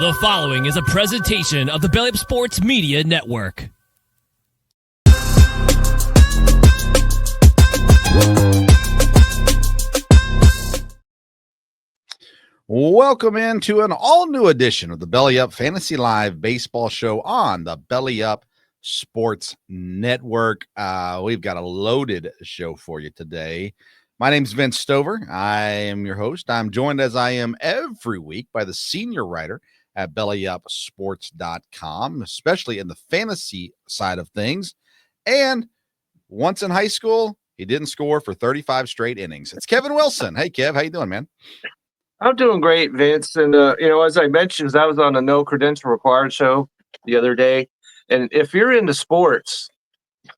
The following is a presentation of the Belly Up Sports Media Network. Welcome into an all-new edition of the Belly Up Fantasy Live Baseball Show on the Belly Up Sports Network. We've got a loaded show for you today. My name's Vince Stover. I am your host. I'm joined, as I am every week, by the senior writer at bellyupsports.com, especially in the fantasy side of things. And once in high school, he didn't score for 35 straight innings. It's Kevin Wilson. Hey, Kev, how you doing, man? I'm doing great, Vince. And, as I mentioned, I was on the No Credential Required show the other day. And if you're into sports,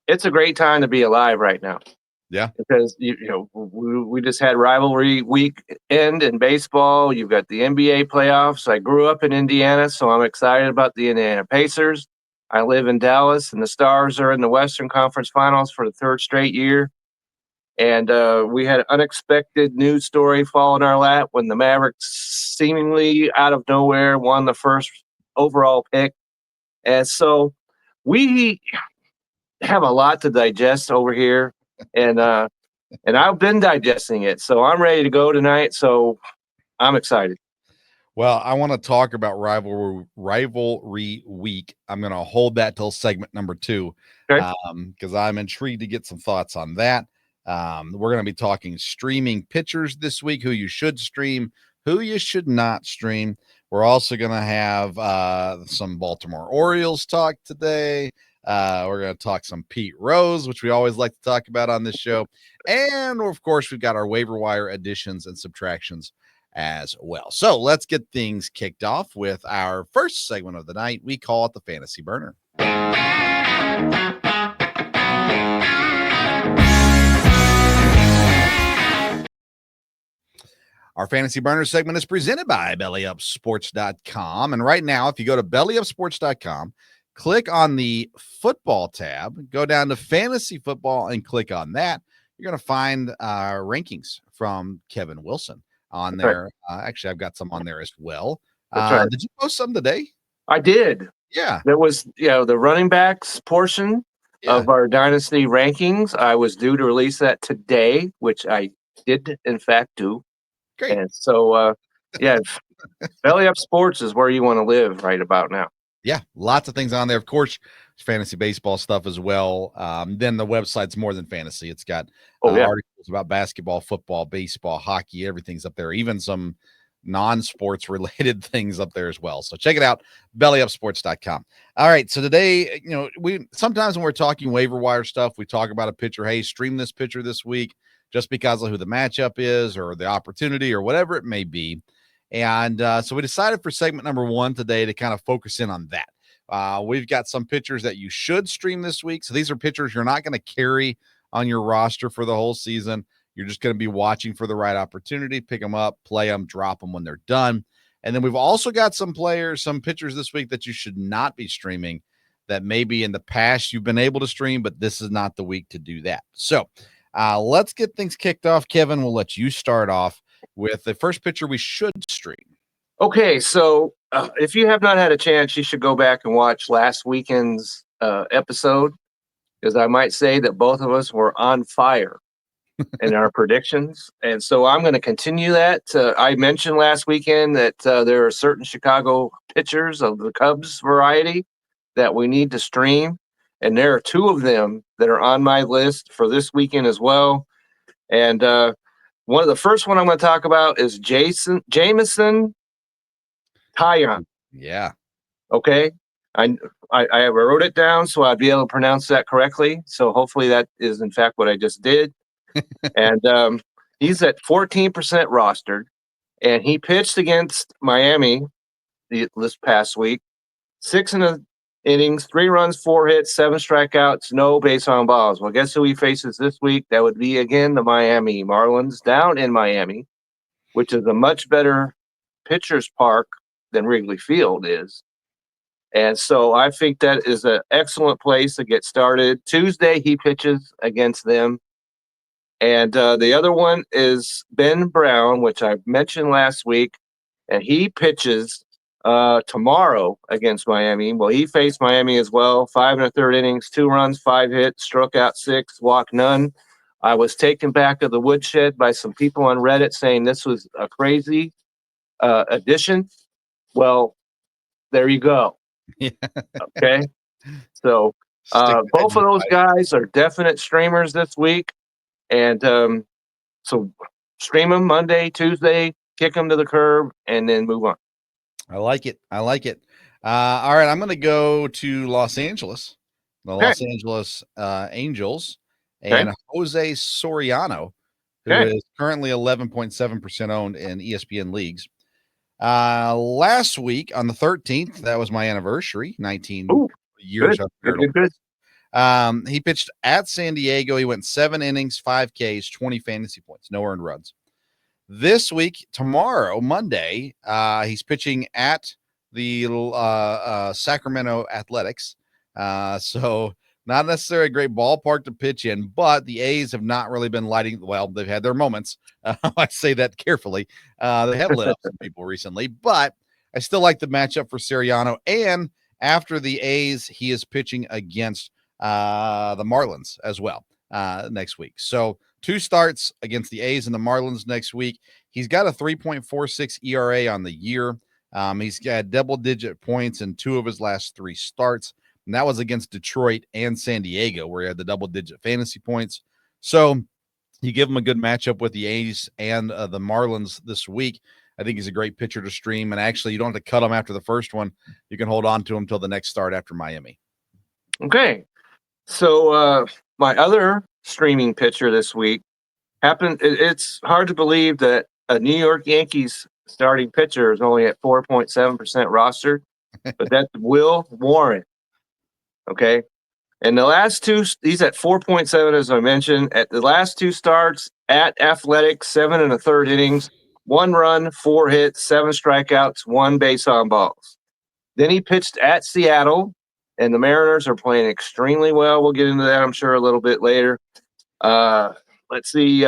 it's a great time to be alive right now. Yeah. Because, we just had rivalry weekend in baseball. You've got the NBA playoffs. I grew up in Indiana, so I'm excited about the Indiana Pacers. I live in Dallas, and the Stars are in the Western Conference Finals for the third straight year. And we had an unexpected news story fall in our lap when the Mavericks seemingly out of nowhere won the first overall pick. And so we have a lot to digest over here. And I've been digesting it. So I'm ready to go tonight. So I'm excited. Well, I want to talk about rivalry week. I'm going to hold that till segment number 2 because I'm intrigued to get some thoughts on that. We're going to be talking streaming pitchers this week, who you should stream, who you should not stream. We're also going to have some Baltimore Orioles talk today. We're going to talk some Pete Rose, which we always like to talk about on this show. And, of course, we've got our waiver wire additions and subtractions as well. So let's get things kicked off with our first segment of the night. We call it the Fantasy Burner. Our Fantasy Burner segment is presented by bellyupsports.com. And right now, if you go to bellyupsports.com, click on the football tab, go down to fantasy football and click on that. You're going to find rankings from Kevin Wilson on there. Actually, I've got some on there as well. Did you post some today? I did. Yeah. There was, the running backs portion of our dynasty rankings. I was due to release that today, which I did, in fact, do. Great. And so, Belly Up Sports is where you want to live right about now. Yeah, lots of things on there. Of course, fantasy baseball stuff as well. Then the website's more than fantasy. It's got articles about basketball, football, baseball, hockey. Everything's up there, even some non-sports related things up there as well. So check it out, bellyupsports.com. All right, so today, we sometimes when we're talking waiver wire stuff, we talk about a pitcher. Hey, stream this pitcher this week just because of who the matchup is or the opportunity or whatever it may be. And so we decided for segment number 1 today to kind of focus in on that. We've got some pitchers that you should stream this week. So these are pitchers you're not going to carry on your roster for the whole season. You're just going to be watching for the right opportunity, pick them up, play them, drop them when they're done. And then we've also got some pitchers this week that you should not be streaming that maybe in the past you've been able to stream, but this is not the week to do that. So let's get things kicked off. Kevin, we'll let you start off with the first pitcher we should stream. Okay, so if you have not had a chance, you should go back and watch last weekend's episode, because I might say that both of us were on fire in our predictions. And so I'm going to continue that. I mentioned last weekend that there are certain Chicago pitchers of the Cubs variety that we need to stream. And there are 2 of them that are on my list for this weekend as well. And one of the first one I'm going to talk about is Jameson Taillon. Yeah. Okay. I wrote it down so I'd be able to pronounce that correctly. So hopefully that is in fact what I just did. And he's at 14% rostered, and he pitched against Miami this past week. 6 innings, 3 runs, 4 hits, 7 strikeouts, no base on balls. Well, guess who he faces this week? That would be again the Miami Marlins down in Miami, which is a much better pitcher's park than Wrigley Field is. And so I think that is an excellent place to get started. Tuesday he pitches against them. And the other one is Ben Brown, which I mentioned last week, and he pitches tomorrow against Miami. Well, he faced Miami as well. 5 1/3 innings, 2 runs, 5 hits, struck out 6, walked none. I was taken back to the woodshed by some people on Reddit saying this was a crazy addition. Well, there you go. Yeah. Okay. So both of those guys are definite streamers this week. And so stream them Monday, Tuesday, kick them to the curb, and then move on. I like it. All right, I'm going to go to Los Angeles, the Los Angeles Angels, and Jose Soriano, who is currently 11.7% owned in ESPN leagues. Last week on the 13th, that was my anniversary, 19 years. Good. He pitched at San Diego. He went 7 innings, 5 Ks, 20 fantasy points, no earned runs. This week, tomorrow, Monday, he's pitching at the Sacramento Athletics. So not necessarily a great ballpark to pitch in, but the A's have not really been lighting. Well, they've had their moments. I say that carefully. They have lit up some people recently, but I still like the matchup for Soriano. And after the A's, he is pitching against the Marlins as well next week. So 2 starts against the A's and the Marlins next week. He's got a 3.46 ERA on the year. He's got double-digit points in 2 of his last 3 starts, and that was against Detroit and San Diego, where he had the double-digit fantasy points. So you give him a good matchup with the A's and the Marlins this week. I think he's a great pitcher to stream, and actually you don't have to cut him after the first one. You can hold on to him until the next start after Miami. Okay. So my other streaming pitcher this week happened. It's hard to believe that a New York Yankees starting pitcher is only at 4.7% rostered, but that's Will Warren. Okay. And the last 2, he's at 4.7, as I mentioned. At the last 2 starts at Athletics, 7 1/3 innings, 1 run, 4 hits, 7 strikeouts, 1 base on balls. Then he pitched at Seattle, and the Mariners are playing extremely well. We'll get into that, I'm sure, a little bit later. Let's see.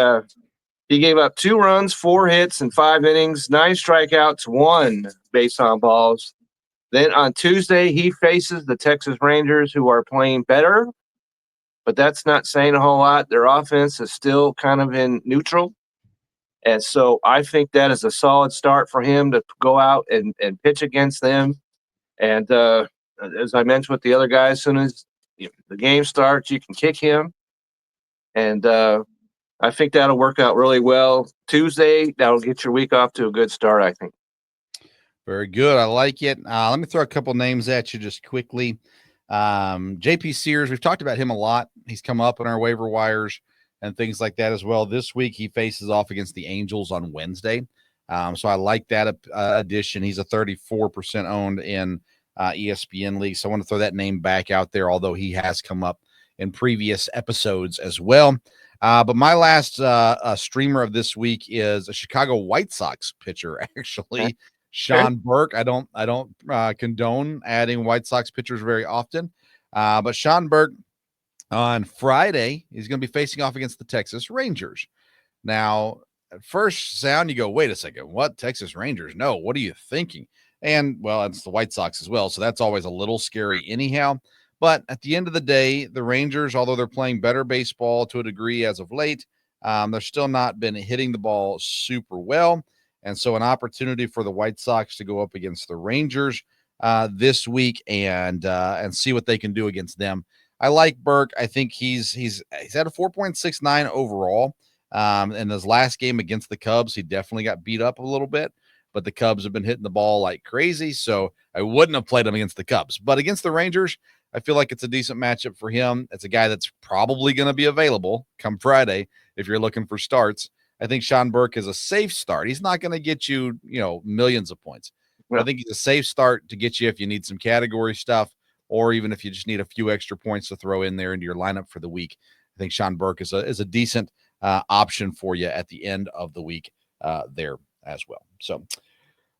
He gave up 2 runs, 4 hits, and 5 innings, 9 strikeouts, 1 base on balls. Then on Tuesday, he faces the Texas Rangers, who are playing better, but that's not saying a whole lot. Their offense is still kind of in neutral. And so I think that is a solid start for him to go out and pitch against them. And as I mentioned with the other guys, as soon as the game starts, you can kick him. And I think that'll work out really well. Tuesday, that'll get your week off to a good start, I think. Very good. I like it. Let me throw a couple names at you just quickly. JP Sears, we've talked about him a lot. He's come up in our waiver wires and things like that as well. This week, he faces off against the Angels on Wednesday. So I like that addition. He's a 34% owned in ESPN league. So I want to throw that name back out there, although he has come up in previous episodes as well. But my last streamer of this week is a Chicago White Sox pitcher, actually. Sean Burke. I don't condone adding White Sox pitchers very often. But Sean Burke on Friday, he's going to be facing off against the Texas Rangers. Now, at first sound, you go, wait a second, what? Texas Rangers? No, what are you thinking? And, well, it's the White Sox as well, so that's always a little scary anyhow. But at the end of the day, the Rangers, although they're playing better baseball to a degree as of late, they're still not been hitting the ball super well. And so an opportunity for the White Sox to go up against the Rangers this week and see what they can do against them. I like Burke. I think he's at a 4.69 overall. In his last game against the Cubs, he definitely got beat up a little bit, but the Cubs have been hitting the ball like crazy. So I wouldn't have played him against the Cubs, but against the Rangers, I feel like it's a decent matchup for him. It's a guy that's probably going to be available come Friday if you're looking for starts. I think Sean Burke is a safe start. He's not going to get you, millions of points. But I think he's a safe start to get you if you need some category stuff, or even if you just need a few extra points to throw in there into your lineup for the week. I think Sean Burke is a decent option for you at the end of the week there as well. So,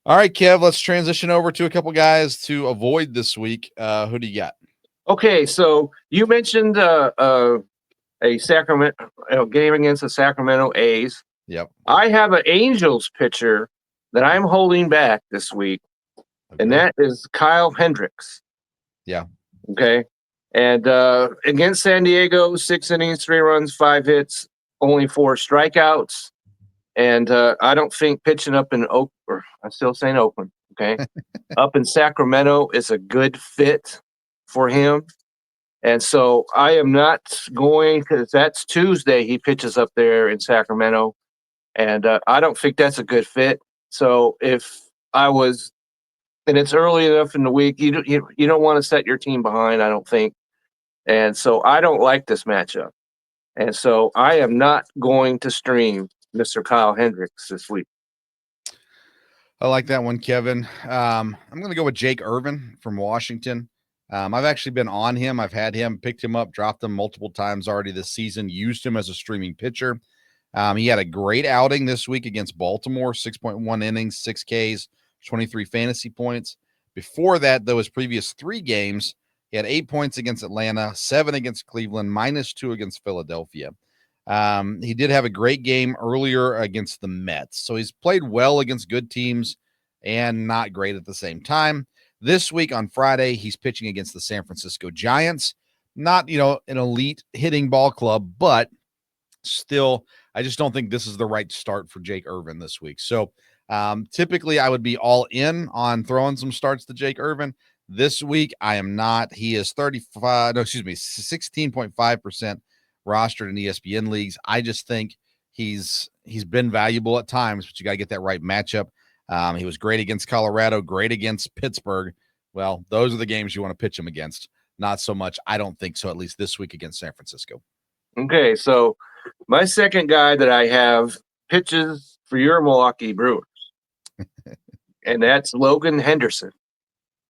all right, Kev, let's transition over to a couple guys to avoid this week. Who do you got? Okay, so you mentioned a Sacramento game against the Sacramento A's. Yep. I have an Angels pitcher that I'm holding back this week. and that is Kyle Hendricks. Yeah. Okay. And against San Diego, 6 innings, 3 runs, 5 hits, only 4 strikeouts. And I don't think pitching up in I'm still saying Oakland, okay, up in Sacramento is a good fit for him. And so I am not going, because that's Tuesday he pitches up there in Sacramento. And I don't think that's a good fit. So if I was, and it's early enough in the week, you don't want to set your team behind, I don't think. And so I don't like this matchup. And so I am not going to stream Mr. Kyle Hendricks this week. I like that one, Kevin. I'm going to go with Jake Irvin from Washington. I've actually been on him. I've had him, picked him up, dropped him multiple times already this season, used him as a streaming pitcher. He had a great outing this week against Baltimore, 6.1 innings, 6 Ks, 23 fantasy points. Before that, though, his previous 3 games, he had 8 points against Atlanta, 7 against Cleveland, -2 against Philadelphia. He did have a great game earlier against the Mets. So he's played well against good teams and not great at the same time. This week on Friday, he's pitching against the San Francisco Giants. Not, an elite hitting ball club, but still, I just don't think this is the right start for Jake Irvin this week. So typically I would be all in on throwing some starts to Jake Irvin. This week, I am not. He is 16.5% rostered in ESPN leagues. I just think he's been valuable at times, but you got to get that right matchup. He was great against Colorado, great against Pittsburgh. Well, those are the games you want to pitch him against. Not so much. I don't think so, at least this week against San Francisco. Okay, so my second guy that I have pitches for your Milwaukee Brewers, and that's Logan Henderson.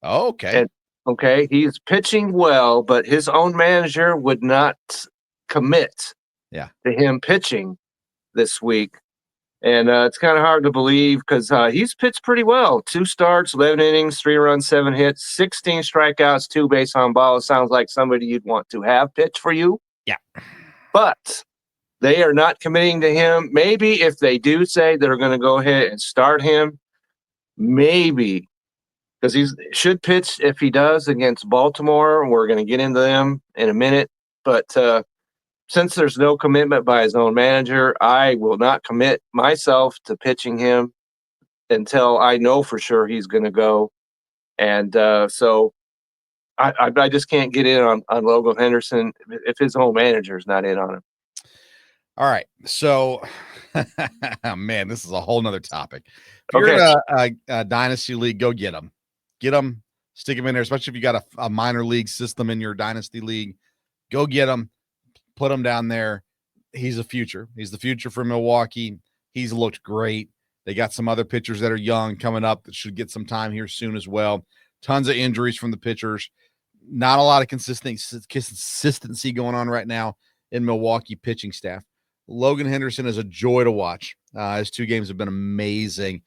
Oh, okay. And, okay, he's pitching well, but his own manager would not commit to him pitching this week. And it's kind of hard to believe because he's pitched pretty well. 2 starts, 11 innings, 3 runs, 7 hits, 16 strikeouts, 2 base on balls. Sounds like somebody you'd want to have pitch for you. Yeah. But they are not committing to him. Maybe if they do say they're going to go ahead and start him, maybe, because he should pitch if he does against Baltimore. We're going to get into them in a minute. But since there's no commitment by his own manager, I will not commit myself to pitching him until I know for sure he's going to go. And so I just can't get in on Logan Henderson if his own manager is not in on him. All right. So, man, this is a whole nother topic. If you're in a dynasty league, go get them. Get them, stick them in there, especially if you got a minor league system in your dynasty league. Go get them, put him down there. He's a future. He's the future for Milwaukee. He's looked great. They got some other pitchers that are young coming up that should get some time here soon as well. Tons of injuries from the pitchers. Not a lot of consistency going on right now in Milwaukee pitching staff. Logan Henderson is a joy to watch. His 2 games have been amazing.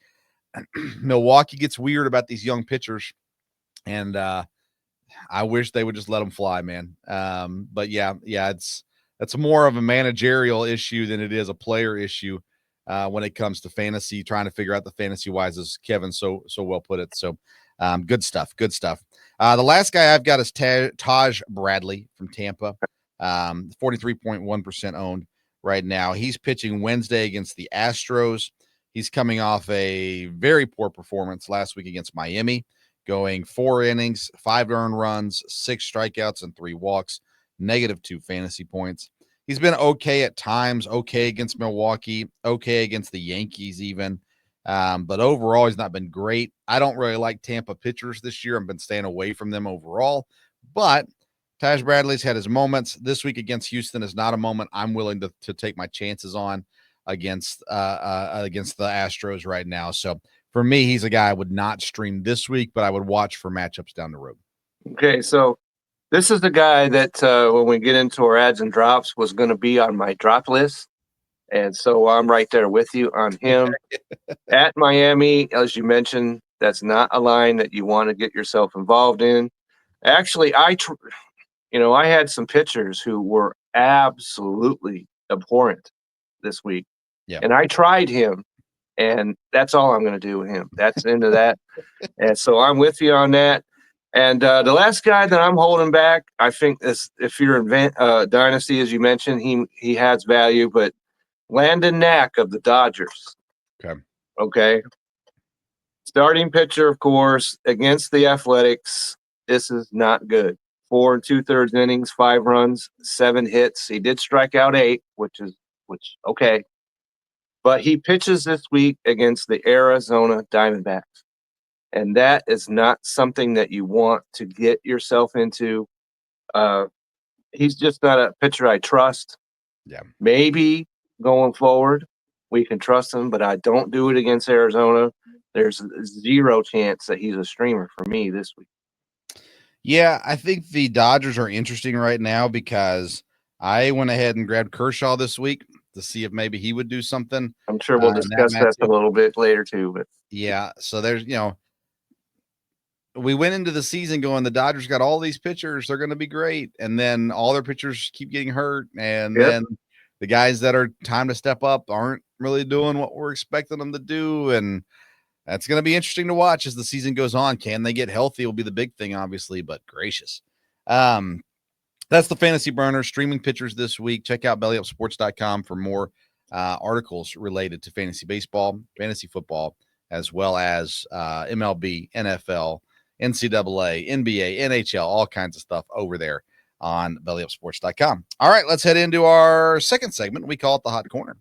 Milwaukee gets weird about these young pitchers, and I wish they would just let them fly, man. But yeah, it's more of a managerial issue than it is a player issue when it comes to fantasy, trying to figure out the fantasy wise, as Kevin so well put it. So good stuff. The last guy I've got is Taj Bradley from Tampa, 43.1% owned right now. He's pitching Wednesday against the Astros. He's coming off a very poor performance last week against Miami, going 4 innings, 5 earned runs, 6 strikeouts, and 3 walks, -2 fantasy points. He's been okay at times, okay against Milwaukee, okay against the Yankees even. But overall, he's not been great. I don't really like Tampa pitchers this year. I've been staying away from them overall. But Taj Bradley's had his moments. This week against Houston is not a moment I'm willing to take my chances on against the Astros right now. So for me, he's a guy I would not stream this week, but I would watch for matchups down the road. Okay, so this is the guy that when we get into our ads and drops was going to be on my drop list. And so I'm right there with you on him. At Miami, as you mentioned, that's not a line that you want to get yourself involved in. Actually, I had some pitchers who were absolutely abhorrent this week. Yeah. And I tried him And that's all I'm going to do with him. That's into that. And so I'm with you on that. And the last guy that I'm holding back, I think is if you're in Dynasty, as you mentioned, he has value, but Landon Knack of the Dodgers. Okay. Okay. Starting pitcher, of course, against the Athletics. This is not good. 4 2/3 innings, 5 runs, 7 hits. He did strike out 8, which okay. But he pitches this week against the Arizona Diamondbacks. And that is not something that you want to get yourself into. He's just not a pitcher I trust. Yeah. Maybe going forward, we can trust him, but I don't do it against Arizona. There's 0 chance that he's a streamer for me this week. Yeah, I think the Dodgers are interesting right now because I went ahead and grabbed Kershaw this week to see if maybe he would do something. I'm sure we'll discuss that a little bit later too. But yeah, so there's, we went into the season going, the Dodgers got all these pitchers, they're going to be great. And then all their pitchers keep getting hurt. And then the guys that are time to step up aren't really doing what we're expecting them to do. And that's going to be interesting to watch as the season goes on. Can they get healthy will be the big thing, obviously, but gracious. That's the Fantasy Burner streaming pitchers this week. Check out bellyupsports.com for more articles related to fantasy baseball, fantasy football, as well as MLB, NFL, NCAA, NBA, NHL, all kinds of stuff over there on bellyupsports.com. All right, let's head into our second segment. We call it the Hot Corner.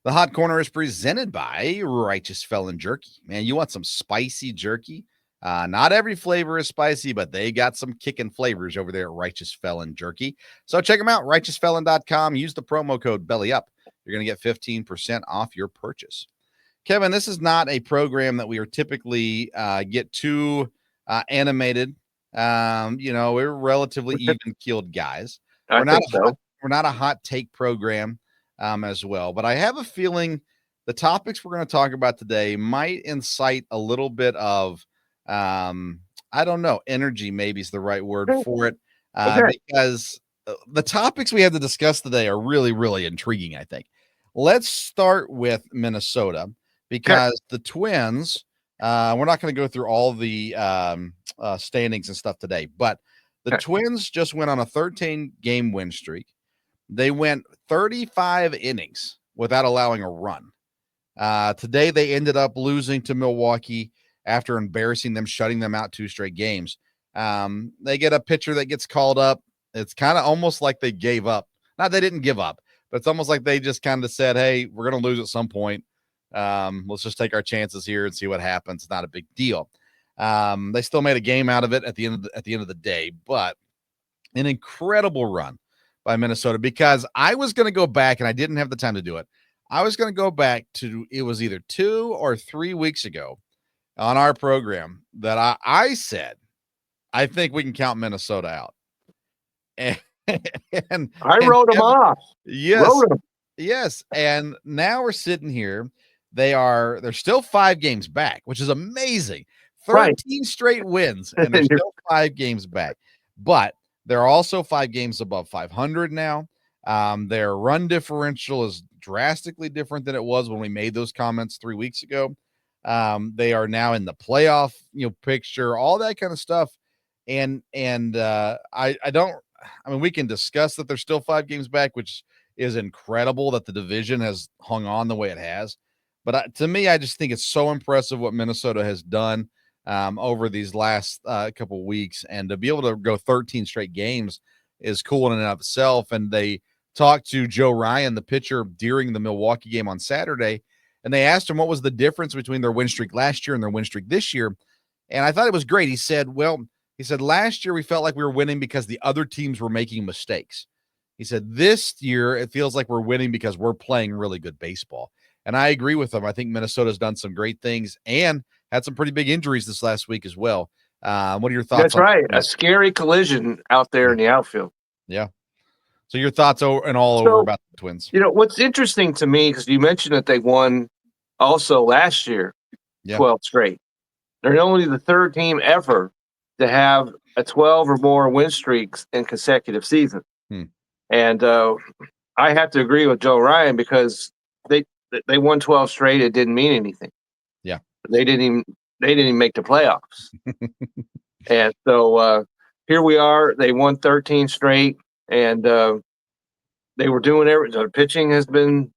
The Hot Corner is presented by Righteous Felon Jerky. Man, you want some spicy jerky? Not every flavor is spicy, but they got some kicking flavors over there at Righteous Felon Jerky. So check them out, righteousfelon.com. Use the promo code BELLYUP. You're going to get 15% off your purchase. Kevin, this is not a program that we are typically get too animated. We're relatively even-keeled guys. We're not a hot take program as well. But I have a feeling the topics we're going to talk about today might incite a little bit of I don't know, energy maybe is the right word for it, because the topics we have to discuss today are really, really intriguing, I think. Let's start with Minnesota because the Twins, we're not going to go through all the standings and stuff today, but the Twins just went on a 13-game win streak. They went 35 innings without allowing a run. Today, they ended up losing to Milwaukee after embarrassing them, shutting them out 2 straight games. They get a pitcher that gets called up. It's kind of almost like they gave up. Not they didn't give up, but it's almost like they just kind of said, hey, we're going to lose at some point. Let's just take our chances here and see what happens. It's not a big deal. They still made a game out of it at the end of the day, but an incredible run by Minnesota, because I was going to go back and I didn't have the time to do it. I was going to go back to, it was either 2 or 3 weeks ago on our program that I said, I think we can count Minnesota out. And I wrote them off. Yes. And now we're sitting here. They're still 5 games back, which is amazing. 13 straight wins, and they're still 5 games back. But they're also 5 games above 500 now. Their run differential is drastically different than it was when we made those comments 3 weeks ago. They are now in the playoff, picture, all that kind of stuff. And we can discuss that they're still 5 games back, which is incredible that the division has hung on the way it has. But to me, I just think it's so impressive what Minnesota has done over these last couple weeks, and to be able to go 13 straight games is cool in and of itself. And they talked to Joe Ryan, the pitcher, during the Milwaukee game on Saturday, and they asked him what was the difference between their win streak last year and their win streak this year. And I thought it was great. He said, last year we felt like we were winning because the other teams were making mistakes. He said, this year it feels like we're winning because we're playing really good baseball. And I agree with him. I think Minnesota's done some great things and had some pretty big injuries this last week as well. What are your thoughts? That's right. A scary collision out there in the outfield. Yeah. So your thoughts over about the Twins? What's interesting to me, because you mentioned that they won also last year, 12 straight. They're only the 3rd team ever to have a 12 or more win streaks in consecutive seasons. And I have to agree with Joe Ryan because they won 12 straight. It didn't mean anything. Yeah. They didn't even make the playoffs. And so here we are. They won 13 straight, and they were doing everything. The pitching has been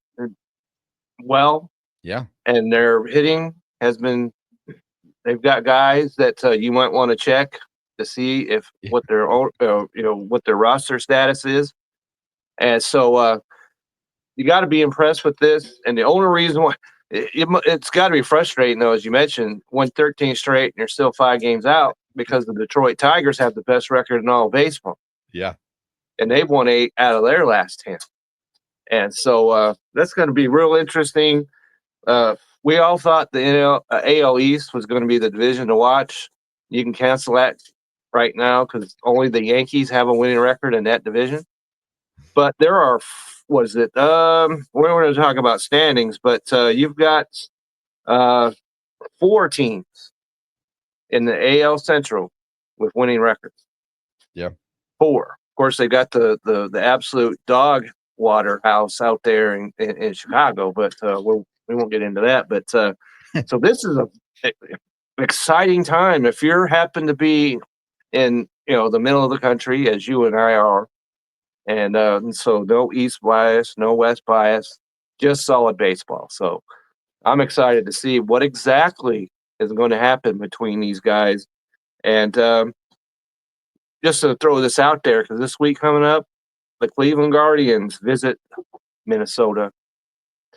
well. Yeah. And their hitting has been. They've got guys that you might want to check to see if what their what their roster status is. And so you got to be impressed with this. And the only reason why it's got to be frustrating, though, as you mentioned, won 13 straight and you're still 5 games out because the Detroit Tigers have the best record in all of baseball. Yeah. And they've won 8 out of their last 10. And so that's going to be real interesting. We all thought the AL East was going to be the division to watch. You can cancel that right now because only the Yankees have a winning record in that division. But there are, we're going to talk about standings, but you've got 4 teams in the AL Central with winning records. Yeah. 4. Of course, they got the absolute dog water house out there in Chicago, but we won't get into that. But so this is an exciting time. If you happen to be in the middle of the country, as you and I are, and so no East bias, no West bias, just solid baseball. So I'm excited to see what exactly is going to happen between these guys. And just to throw this out there, because this week coming up, the Cleveland Guardians visit Minnesota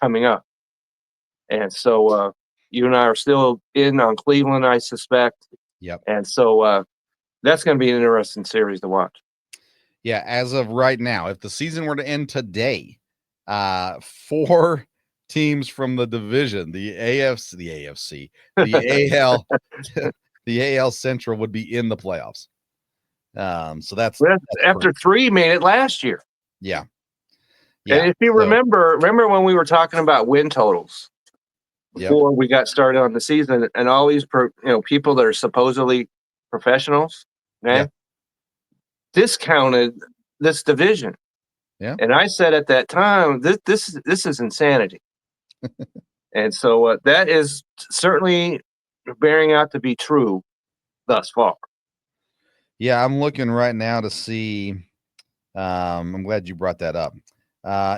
coming up. And so you and I are still in on Cleveland, I suspect. Yep. And so that's going to be an interesting series to watch. Yeah, as of right now, if the season were to end today, 4 teams from the division, the AL, the AL Central would be in the playoffs. So that's after crazy. 3 made it last year. Yeah. And if you remember when we were talking about win totals before we got started on the season, and all these people that are supposedly professionals, discounted this division. Yeah. And I said at that time, this is insanity. And so that is certainly bearing out to be true thus far. Yeah, I'm looking right now to see. I'm glad you brought that up.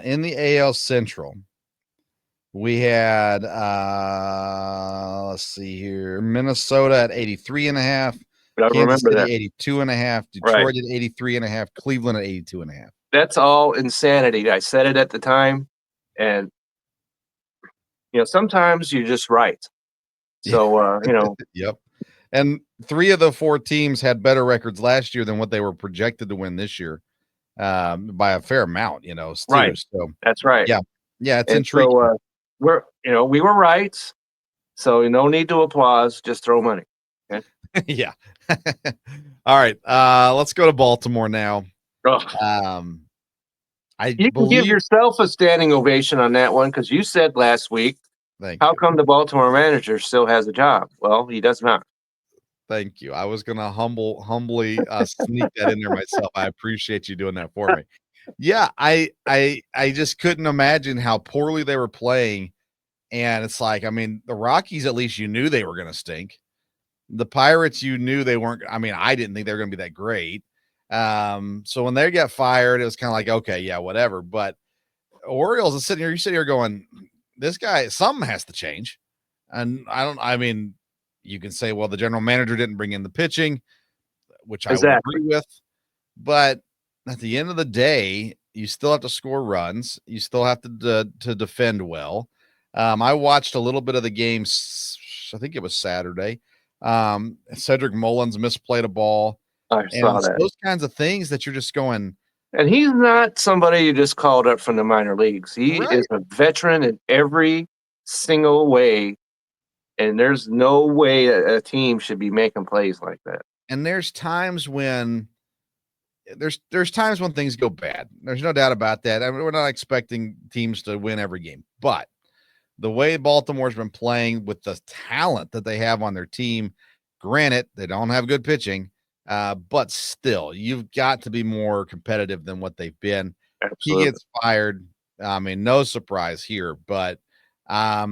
In the AL Central, we had let's see here, Minnesota at 83.5, Kansas City 82.5, Detroit at 83.5, Cleveland at 82.5. That's all insanity. I said it at the time, and sometimes you're just right. So Yep. And 3 of the 4 teams had better records last year than what they were projected to win this year, by a fair amount. Right. So that's right. Yeah, it's intriguing. So we were right. So no need to applause. Just throw money. Okay? Yeah. All right. Let's go to Baltimore now. You can give yourself a standing ovation on that one because you said last week, how come the Baltimore manager still has a job? Well, he does not. Thank you. I was going to humbly sneak that in there myself. I appreciate you doing that for me. Yeah, I just couldn't imagine how poorly they were playing. And it's like, I mean, the Rockies, at least you knew they were going to stink. The Pirates, you knew they weren't. I mean, I didn't think they were going to be that great. So when they got fired, it was kind of like, okay, yeah, whatever. But Orioles is sitting here, you sit here going, this guy, something has to change. And I mean, you can say, well, the general manager didn't bring in the pitching, which I would agree with. But at the end of the day, you still have to score runs. You still have to defend well. I watched a little bit of the game. I think it was Saturday. Cedric Mullins misplayed a ball. I saw that. Those kinds of things that you're just going. And he's not somebody you just called up from the minor leagues. He is a veteran in every single way. And there's no way a team should be making plays like that. And there's times when things go bad. There's no doubt about that. I mean, we're not expecting teams to win every game, but the way Baltimore's been playing with the talent that they have on their team, granted, they don't have good pitching, But still, you've got to be more competitive than what they've been. Absolutely. He gets fired. I mean, no surprise here, but I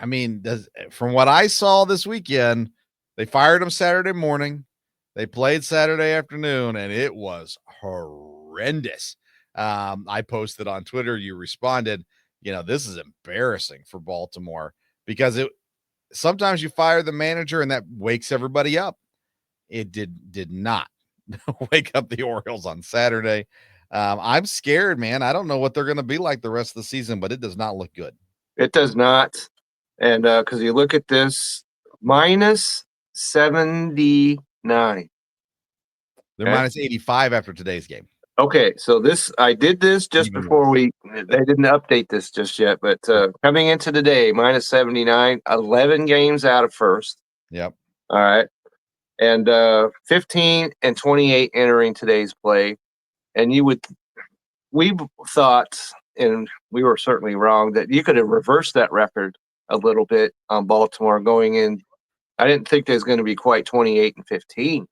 mean, from what I saw this weekend, they fired him Saturday morning. They played Saturday afternoon, and it was horrendous. I posted on Twitter. You responded. This is embarrassing for Baltimore because sometimes you fire the manager and that wakes everybody up. It did not wake up the Orioles on Saturday. I'm scared, man. I don't know what they're going to be like the rest of the season, but it does not look good. It does not. And because you look at this, minus 79. They're minus 85 after today's game. Okay, so I did this just Even before worse. they didn't update this just yet, but coming into the day, minus 79, 11 games out of first. Yep. All right. And 15 and 28 entering today's play. And we thought, and we were certainly wrong, that you could have reversed that record a little bit on Baltimore going in. I didn't think there's going to be quite 28 and 15.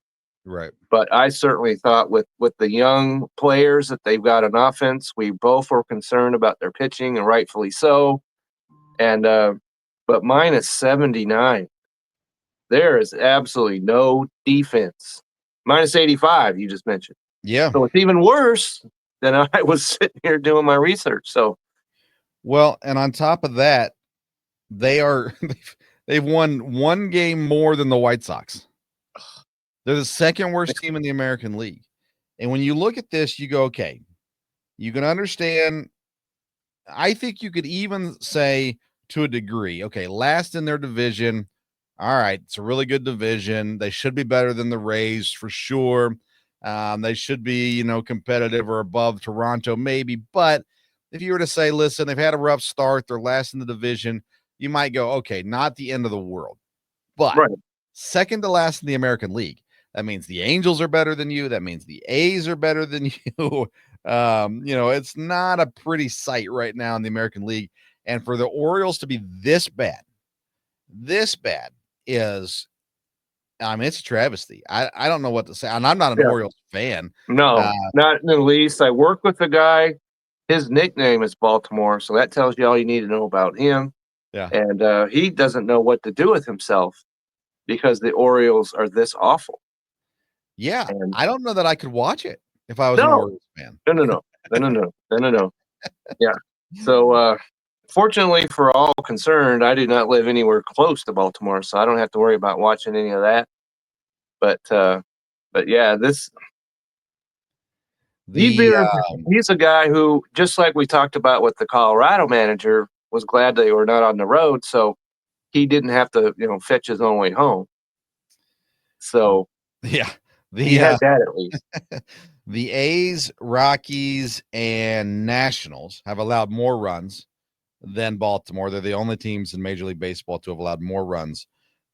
Right. But I certainly thought with the young players that they've got an offense, we both were concerned about their pitching, and rightfully so. And but minus 79, there is absolutely no defense. Minus 85, you just mentioned. Yeah. So it's even worse than I was sitting here doing my research. So, well, and on top of that, they've won one game more than the White Sox. They're the second worst team in the American League. And when you look at this, you go, okay, you can understand. I think you could even say to a degree, okay, last in their division. All right, it's a really good division. They should be better than the Rays for sure. They should be, competitive or above Toronto, maybe. But if you were to say, listen, they've had a rough start, they're last in the division, you might go, okay, not the end of the world. But second to last in the American League. That means the Angels are better than you. That means the A's are better than you. It's not a pretty sight right now in the American League. And for the Orioles to be this bad is, it's a travesty. I don't know what to say. And I'm not an Orioles fan. No, not in the least. I work with the guy. His nickname is Baltimore. So that tells you all you need to know about him. Yeah. And he doesn't know what to do with himself because the Orioles are this awful. Yeah. And I don't know that I could watch it if I was an Orioles fan. No. Yeah. So, fortunately for all concerned, I do not live anywhere close to Baltimore, so I don't have to worry about watching any of that. But yeah, he's a guy who, just like we talked about with the Colorado manager, was glad they were not on the road, so he didn't have to, fetch his own way home. So yeah, he had that at least. The A's, Rockies, and Nationals have allowed more runs than Baltimore. They're the only teams in Major League Baseball to have allowed more runs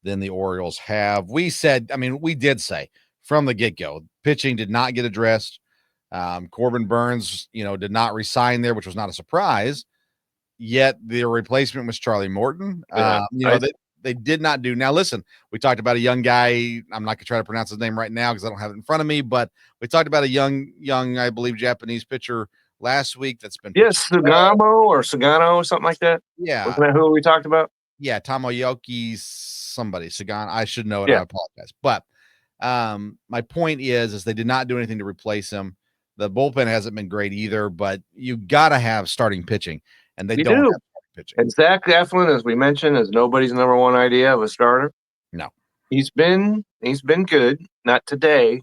than the Orioles have. We did say from the get-go, pitching did not get addressed. Corbin Burns, did not resign there, which was not a surprise. Yet the replacement was Charlie Morton. They did not do. Now, listen, we talked about a young guy. I'm not going to try to pronounce his name right now because I don't have it in front of me, but we talked about a young, I believe, Japanese pitcher last week that's been. Yes, Sugamo or Sugano or something like that. Yeah. Wasn't that who we talked about? Yeah, Tomoyoki somebody. Sagan. I should know it. Yeah. I apologize. But my point is they did not do anything to replace him. The bullpen hasn't been great either, but you got to have starting pitching, and they don't have starting pitching. And Zach Eflin, as we mentioned, is nobody's number one idea of a starter. No. He's been good. Not today.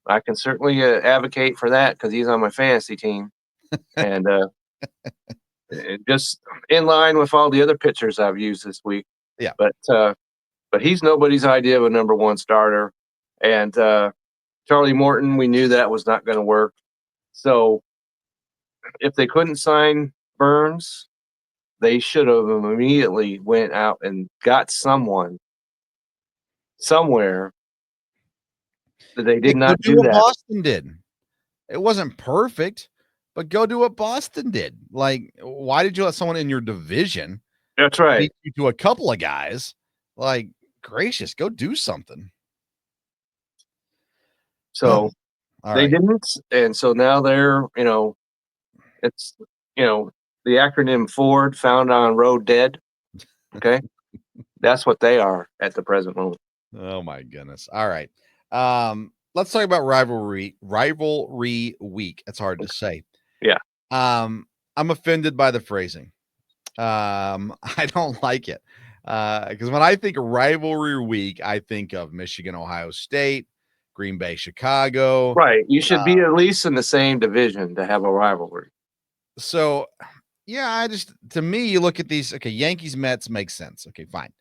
I can certainly advocate for that because he's on my fantasy team. And just in line with all the other pitchers I've used this week. Yeah. But he's nobody's idea of a number one starter. And Charlie Morton, we knew that was not going to work. So if they couldn't sign Burns, they should have immediately went out and got someone somewhere. They did not do that. Boston did. It wasn't perfect, but go do what Boston did. Like, why did you let someone in your division? That's right. Beat you to a couple of guys. Like, gracious, go do something. So All they right. didn't, and so now they're, it's, the acronym Ford, found on road dead. Okay, that's what they are at the present moment. Oh my goodness. All right. Let's talk about rivalry week. That's hard to say. Yeah. I'm offended by the phrasing. I don't like it. Because when I think of rivalry week, I think of Michigan, Ohio State, Green Bay, Chicago. Right. You should be at least in the same division to have a rivalry. So yeah, to me, you look at these, okay, Yankees, Mets makes sense. Okay, fine.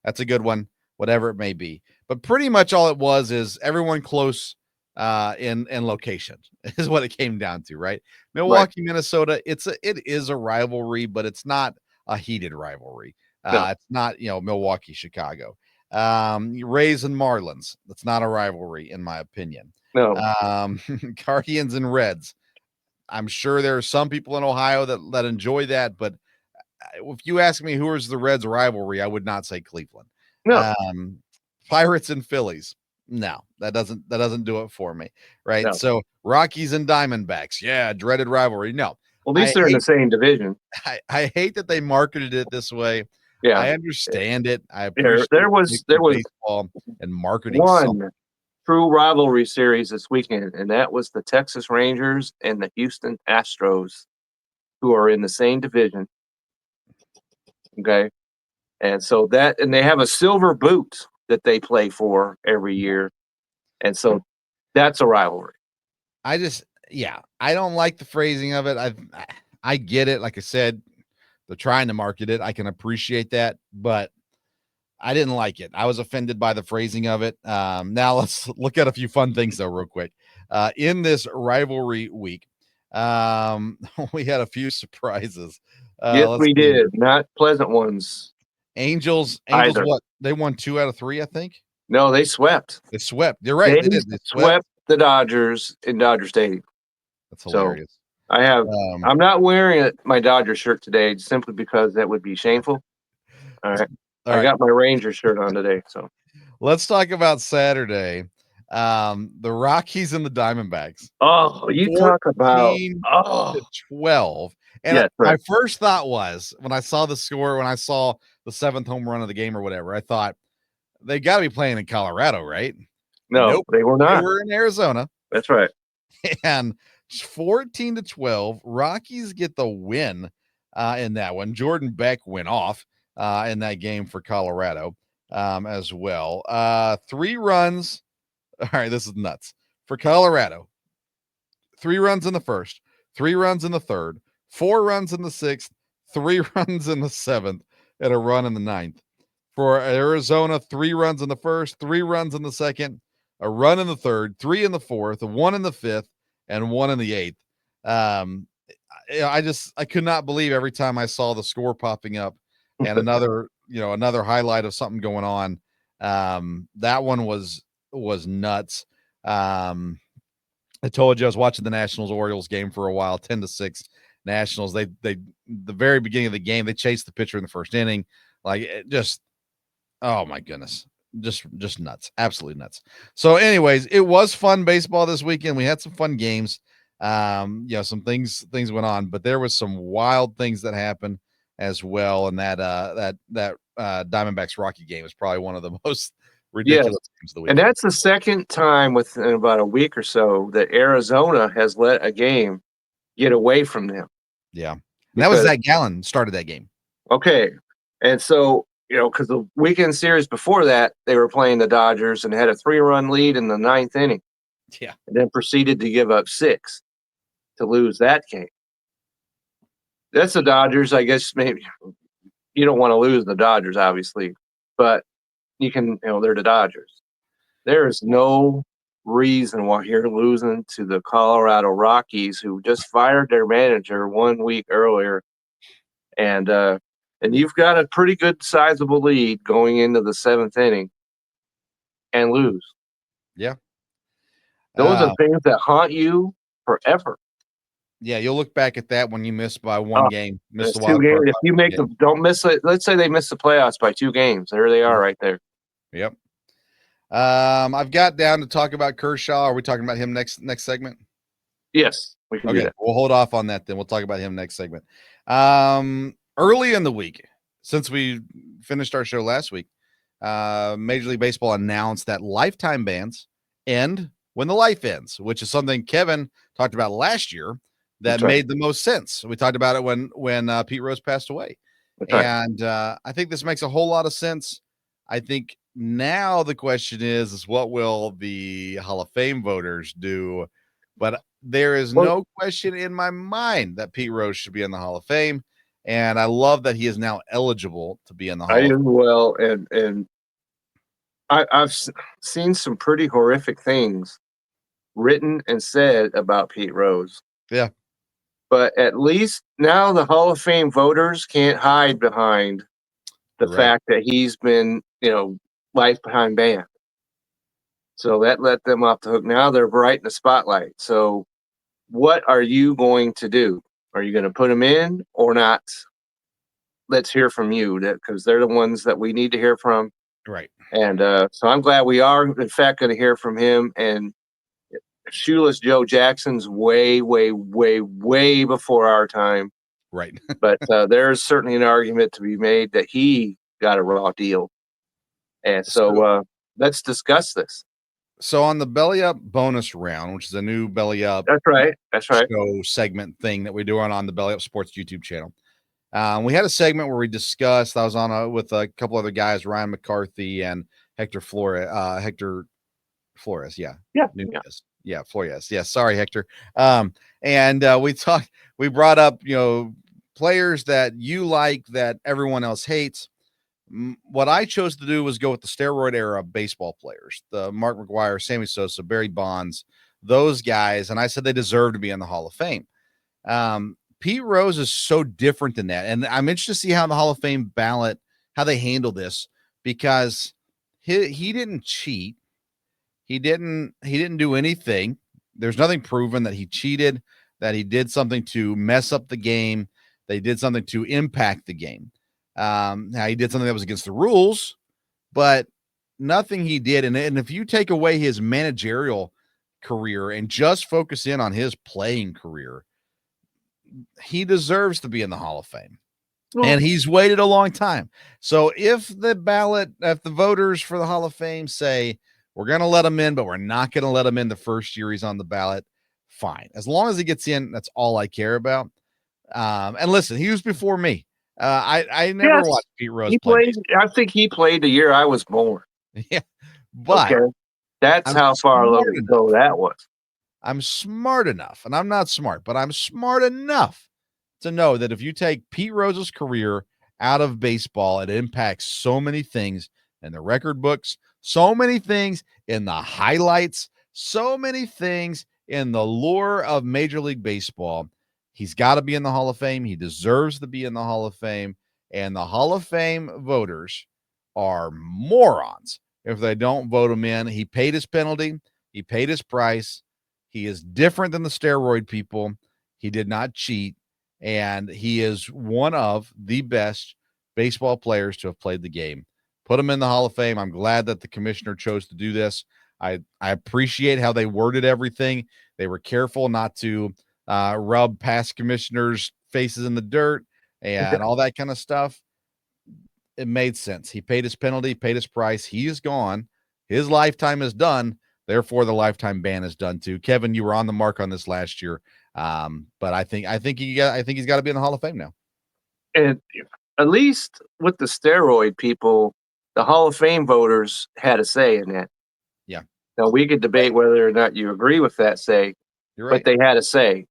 That's a good one, whatever it may be. But pretty much all it was is everyone close in location is what it came down to, right? Milwaukee, Minnesota, it is a rivalry, but it's not a heated rivalry. It's not, Milwaukee, Chicago. Rays and Marlins, that's not a rivalry, in my opinion. No. Guardians and Reds. I'm sure there are some people in Ohio that enjoy that, but if you ask me who is the Reds rivalry, I would not say Cleveland. No. Pirates and Phillies. No, that doesn't do it for me. Right. No. So Rockies and Diamondbacks. Yeah. Dreaded rivalry. No. Well, at least they're in the same division. I hate that they marketed it this way. Yeah. I understand it. I appreciate there was baseball and marketing. One true rivalry series this weekend, and that was the Texas Rangers and the Houston Astros, who are in the same division. Okay. And so and they have a silver boot that they play for every year. And so that's a rivalry. I don't like the phrasing of it. I get it. Like I said, they're trying to market it. I can appreciate that, but I didn't like it. I was offended by the phrasing of it. Now let's look at a few fun things though, real quick. In this rivalry week, we had a few surprises. Yes, we did. Not pleasant ones. Angels, what? They won 2 out of 3, I think. No, they swept. They swept. You're right. They swept the Dodgers in Dodger Stadium. That's hilarious. So I'm not wearing my Dodger shirt today simply because that would be shameful. All right. I got my Ranger shirt on today. So let's talk about Saturday. The Rockies and the Diamondbacks. Oh, you talk about 12. And my first thought was, when I saw the score, when I saw the 7th home run of the game or whatever, I thought they got to be playing in Colorado, right? No, nope, they were not. They were in Arizona. That's right. And 14-12, Rockies get the win in that one. Jordan Beck went off in that game for Colorado as well. 3 runs. All right, this is nuts. For Colorado, 3 runs in the first, 3 runs in the third, 4 runs in the 6th, 3 runs in the 7th, and a run in the 9th. For Arizona, 3 runs in the first, 3 runs in the second, a run in the third, 3 in the fourth, 1 in the 5th, and 1 in the 8th. I could not believe every time I saw the score popping up and another highlight of something going on. That one was nuts. I told you I was watching the Nationals Orioles game for a while, 10-6 Nationals. They the very beginning of the game, they chased the pitcher in the first inning. Like oh my goodness. Just nuts. Absolutely nuts. So anyways, it was fun baseball this weekend. We had some fun games. Some things went on, but there was some wild things that happened as well. And that Diamondbacks Rocky game is probably one of the most ridiculous games of the week. And that's the second time within about a week or so that Arizona has let a game get away from them. Yeah. And that was Zach Gallen started that game. Okay. And so, because the weekend series before that, they were playing the Dodgers and had a 3-run lead in the 9th inning. Yeah. And then proceeded to give up 6 to lose that game. That's the Dodgers. I guess maybe you don't want to lose the Dodgers, obviously, but you can, they're the Dodgers. There is no reason why you're losing to the Colorado Rockies, who just fired their manager 1 week earlier. And you've got a pretty good sizable lead going into the 7th inning and lose. Yeah. Those are things that haunt you forever. Yeah, you'll look back at that when you miss by 1 game. Miss 2 games. If you make them, don't miss it. Let's say they miss the playoffs by 2 games. There they are right there. Yep. I've got down to talk about Kershaw. Are we talking about him next segment? Yes, we can do that. We'll hold off on that then. We'll talk about him next segment. Early in the week, since we finished our show last week, Major League Baseball announced that lifetime bans end when the life ends, which is something Kevin talked about last year that made the most sense. We talked about it when Pete Rose passed away. And I think this makes a whole lot of sense. I think now the question is what will the Hall of Fame voters do? But there is no question in my mind that Pete Rose should be in the Hall of Fame. And I love that he is now eligible to be in the Hall of Fame. Well, and I've seen some pretty horrific things written and said about Pete Rose. Yeah. But at least now the Hall of Fame voters can't hide behind the fact that he's been, lifetime banned. So that let them off the hook. Now they're right in the spotlight. So what are you going to do? Are you going to put him in or not? Let's hear from you, because they're the ones that we need to hear from. Right. And so I'm glad we are, in fact, going to hear from him. And Shoeless Joe Jackson's way, way, way, way before our time. Right. But there's certainly an argument to be made that he got a raw deal. And so let's discuss this. So on the Belly Up bonus round, which is a new Belly Up That's right. show segment thing that we do on the Belly Up Sports YouTube channel. We had a segment where we discussed, I was on with a couple other guys, Ryan McCarthy and Hector Flores. Yeah. Nunez. Yeah. Flores. Yeah. Sorry, Hector. And we brought up, players that you like that everyone else hates. What I chose to do was go with the steroid era baseball players, the Mark McGwire, Sammy Sosa, Barry Bonds, those guys. And I said they deserve to be in the Hall of Fame. Pete Rose is so different than that. And I'm interested to see how the Hall of Fame ballot, how they handle this, because he didn't cheat. He didn't do anything. There's nothing proven that he cheated, that he did something to mess up the game, that he did something to impact the game. Now he did something that was against the rules, but nothing he did. And if you take away his managerial career and just focus in on his playing career, he deserves to be in the Hall of Fame. And he's waited a long time. So if the voters for the Hall of Fame say, we're going to let him in, but we're not going to let him in the first year he's on the ballot, fine. As long as he gets in, that's all I care about. And listen, he was before me. I never watched Pete Rose play. I think he played the year I was born. Yeah. But that's how far ago that was. I'm smart enough, and I'm not smart, but I'm smart enough to know that if you take Pete Rose's career out of baseball, it impacts so many things in the record books, so many things in the highlights, so many things in the lore of Major League Baseball. He's got to be in the Hall of Fame. He deserves to be in the Hall of Fame. And the Hall of Fame voters are morons if they don't vote him in. He paid his penalty. He paid his price. He is different than the steroid people. He did not cheat. And he is one of the best baseball players to have played the game. Put him in the Hall of Fame. I'm glad that the commissioner chose to do this. I appreciate how they worded everything. They were careful not to rub past commissioners' faces in the dirt and all that kind of stuff. It made sense. He paid his penalty, paid his price. He is gone. His lifetime is done. Therefore, the lifetime ban is done too. Kevin, you were on the mark on this last year. But I think he's got to be in the Hall of Fame now. And at least with the steroid people, the Hall of Fame voters had a say in that. Yeah. Now we could debate whether or not you agree with that say, but they had a say.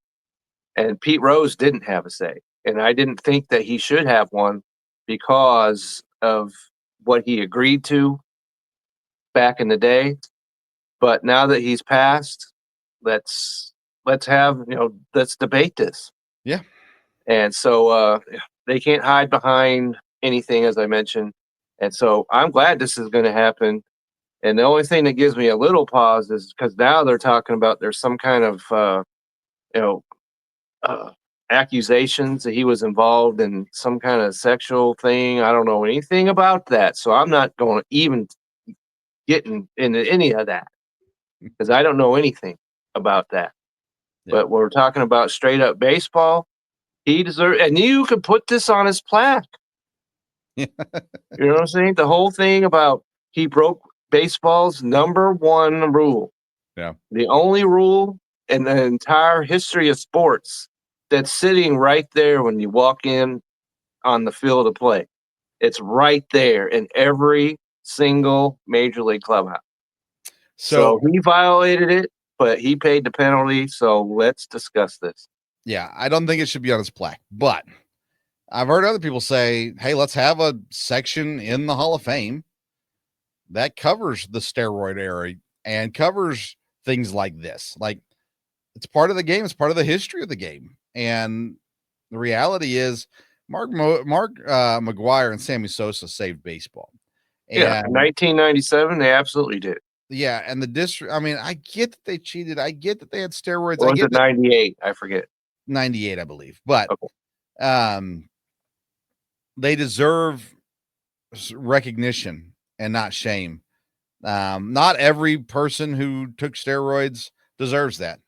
And Pete Rose didn't have a say. And I didn't think that he should have one because of what he agreed to back in the day. But now that he's passed, let's debate this. Yeah. And so they can't hide behind anything, as I mentioned. And so I'm glad this is going to happen. And the only thing that gives me a little pause is because now they're talking about there's some kind of, accusations that he was involved in some kind of sexual thing. I don't know anything about that. So I'm not going to even getting into any of that because I don't know anything about that. Yeah. But we're talking about straight up baseball. He deserves, and you could put this on his plaque. You know what I'm saying? The whole thing about he broke baseball's number one rule. Yeah. The only rule in the entire history of sports that's sitting right there when you walk in on the field of play. It's right there in every single major league clubhouse. So he violated it, but he paid the penalty. So let's discuss this. Yeah, I don't think it should be on his plaque, but I've heard other people say, hey, let's have a section in the Hall of Fame that covers the steroid era and covers things like this. Like, it's part of the game. It's part of the history of the game. And the reality is Mark McGwire and Sammy Sosa saved baseball. And yeah, in 1997, they absolutely did. Yeah, and the district, I mean, I get that they cheated. I get that they had steroids. Or was I get it 98? I forget. 98, I believe. But okay. They deserve recognition and not shame. Not every person who took steroids deserves that,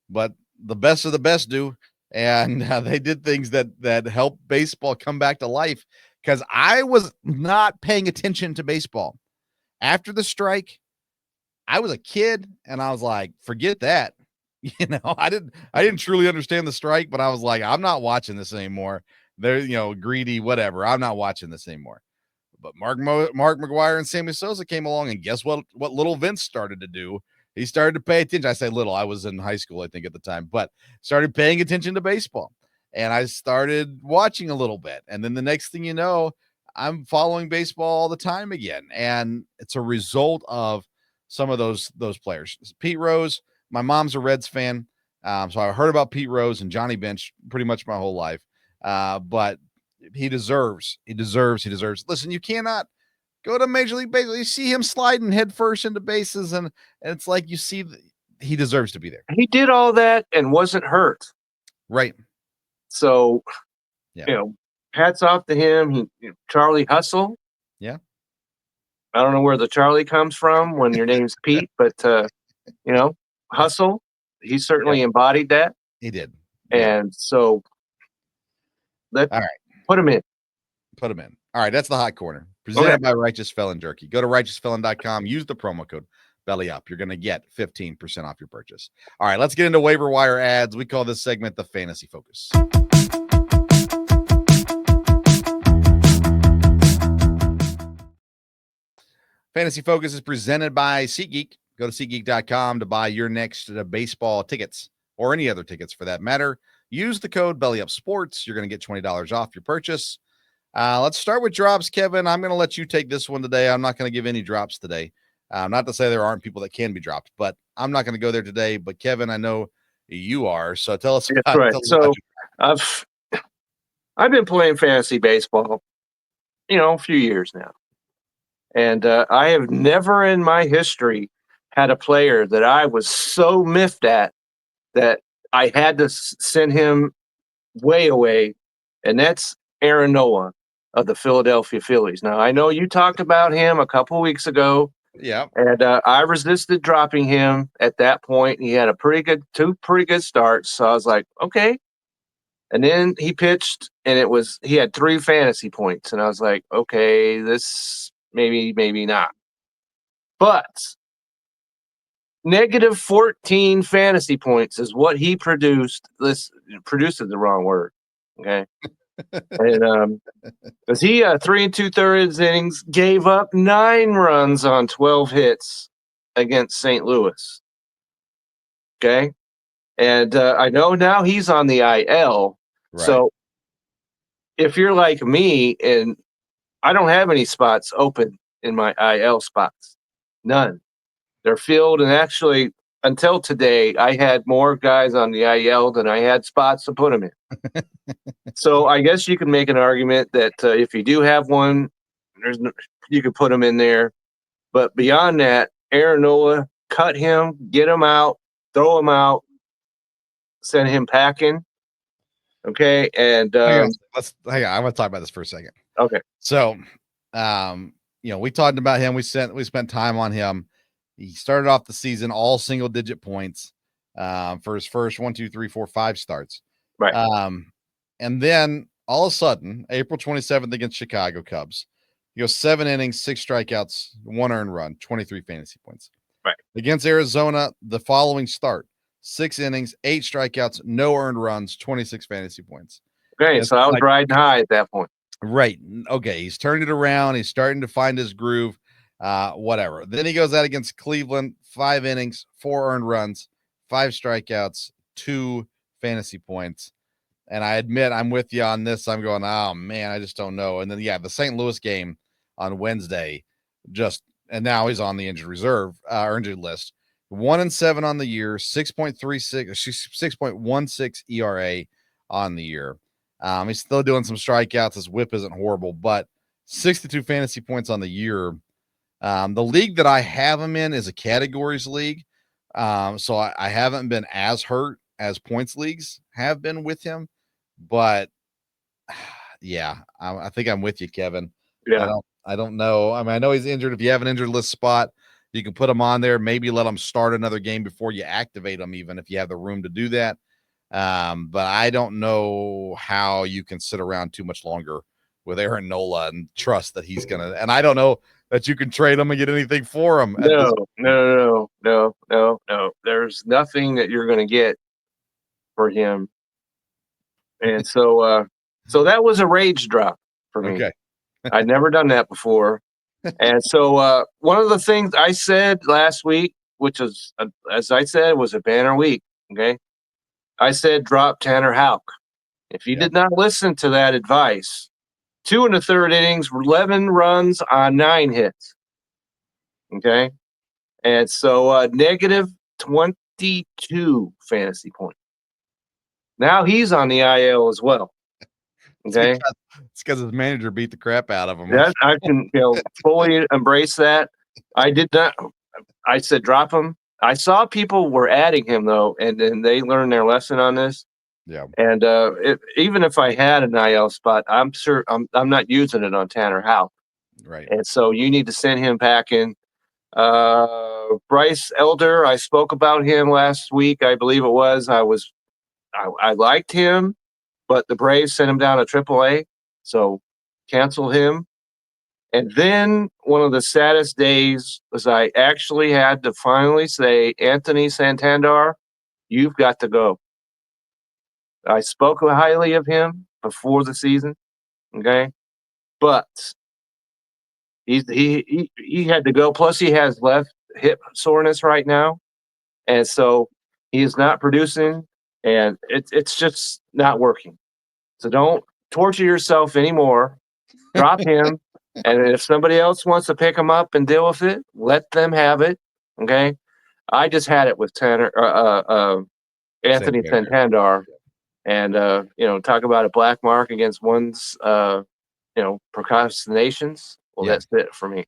but the best of the best do. And they did things that helped baseball come back to life, because I was not paying attention to baseball after the strike. I was a kid and I was like, forget that. I didn't truly understand the strike, but I was like, I'm not watching this anymore. They're, greedy, whatever. I'm not watching this anymore. But Mark McGwire and Sammy Sosa came along, and guess what little Vince started to do? He started to pay attention. I say little, I was in high school, I think, at the time, but started paying attention to baseball. And I started watching a little bit. And then the next thing you know, I'm following baseball all the time again. And it's a result of some of those players. Pete Rose, my mom's a Reds fan. So I heard about Pete Rose and Johnny Bench pretty much my whole life. But he deserves. Listen, you cannot go to Major League Baseball. You see him sliding head first into bases, and it's like you see he deserves to be there. He did all that and wasn't hurt. Right. So, hats off to him. Charlie Hustle. Yeah. I don't know where the Charlie comes from when your name's Pete, but Hustle. He certainly embodied that. He did. And so all right. Put him in. All right. That's the hot corner. Presented by Righteous Felon Jerky. Go to righteousfelon.com. Use the promo code Belly Up. You're going to get 15% off your purchase. All right. Let's get into waiver wire ads. We call this segment the Fantasy Focus. Fantasy Focus is presented by SeatGeek. Go to SeatGeek.com to buy your next baseball tickets, or any other tickets for that matter. Use the code BellyUpSports. You're going to get $20 off your purchase. Let's start with drops, Kevin. I'm going to let you take this one today. I'm not going to give any drops today. Not to say there aren't people that can be dropped, but I'm not going to go there today. But Kevin, I know you are. So tell us about. Right. So I've been playing fantasy baseball, a few years now. And I have never in my history had a player that I was so miffed at that I had to send him way away. And that's Aaron Nola of the Philadelphia Phillies. Now, I know you talked about him a couple of weeks ago. Yeah. And I resisted dropping him at that point. He had two pretty good starts. So I was like, okay. And then he pitched, and he had 3 fantasy points. And I was like, okay, this maybe not. But negative 14 fantasy points is what he produced. Produced is the wrong word. Okay. And because he 3 2/3 innings, gave up 9 runs on 12 hits against St. Louis. Okay. And I know now he's on the IL. Right. So if you're like me, and I don't have any spots open in my IL spots, none. They're filled. And actually, until today, I had more guys on the IL than I had spots to put them in. So I guess you can make an argument that if you do have one, you could put him in there. But beyond that, Aaron Nola, cut him, get him out, throw him out, send him packing. Okay. And hang on. I'm going to talk about this for a second. Okay. So we talked about him. We spent time on him. He started off the season all single digit points for his first 1, 2, 3, 4, 5 starts. Right. And then all of a sudden, April 27th against Chicago Cubs, he goes 7 innings, 6 strikeouts, 1 earned run, 23 fantasy points. Right. Against Arizona, the following start, 6 innings, 8 strikeouts, no earned runs, 26 fantasy points. Okay, so I was riding high at that point. Right. Okay, he's turned it around. He's starting to find his groove. Whatever. Then he goes out against Cleveland, 5 innings, 4 earned runs, 5 strikeouts, 2 fantasy points. And I admit I'm with you on this. I'm going, oh man, I just don't know. And then the St. Louis game on Wednesday, and now he's on the injured reserve, injured list. 1-7 on the year, 6.16 ERA on the year. He's still doing some strikeouts. His whip isn't horrible, but 62 fantasy points on the year. The league that I have him in is a categories league. So I haven't been as hurt as points leagues have been with him. But yeah, I think I'm with you, Kevin. Yeah. I don't know. I mean, I know he's injured. If you have an injured list spot, you can put him on there. Maybe let him start another game before you activate him, even if you have the room to do that. But I don't know how you can sit around too much longer with Aaron Nola and trust that he's gonna. And I don't know that you can trade him and get anything for him. No. There's nothing that you're going to get for him. And so that was a rage drop for me. Okay. I'd never done that before. And so one of the things I said last week, which was, as I said, was a banner week. Okay. I said, drop Tanner Houck. If you did not listen to that advice, 2 in the third innings, 11 runs on 9 hits. Okay. And so negative 22 fantasy points. Now he's on the IL as well. Okay. It's because his manager beat the crap out of him. That I can fully embrace that. I did not. I said drop him. I saw people were adding him though, and then they learned their lesson on this. Yeah. And even if I had an IL spot, I'm sure I'm not using it on Tanner Houck. Right. And so you need to send him packing. Bryce Elder, I spoke about him last week. I believe it was. I liked him, but the Braves sent him down to AAA, so cancel him. And then one of the saddest days was I actually had to finally say, Anthony Santander, you've got to go. I spoke highly of him before the season, okay, but he had to go. Plus, he has left hip soreness right now, and so he is not producing, and it's just not working. So don't torture yourself anymore. Drop him. And if somebody else wants to pick him up and deal with it, let them have it. Okay. I just had it with Anthony Santander. And talk about a black mark against one's procrastinations. Well, that's it for me.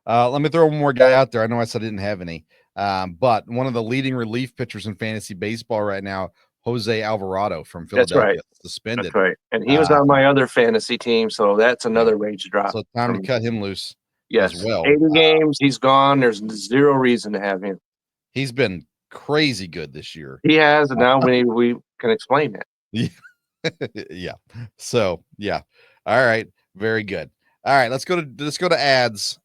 Let me throw one more guy out there. I know I said I didn't have any. But one of the leading relief pitchers in fantasy baseball right now, Jose Alvarado from Philadelphia, suspended. That's right. And he was on my other fantasy team, so that's another rage drop. So time to cut him loose as well. 80 games, he's gone. There's zero reason to have him. He's been crazy good this year. He has, and now we can explain that. Yeah. So, yeah. All right. Very good. All right. Let's go to ads,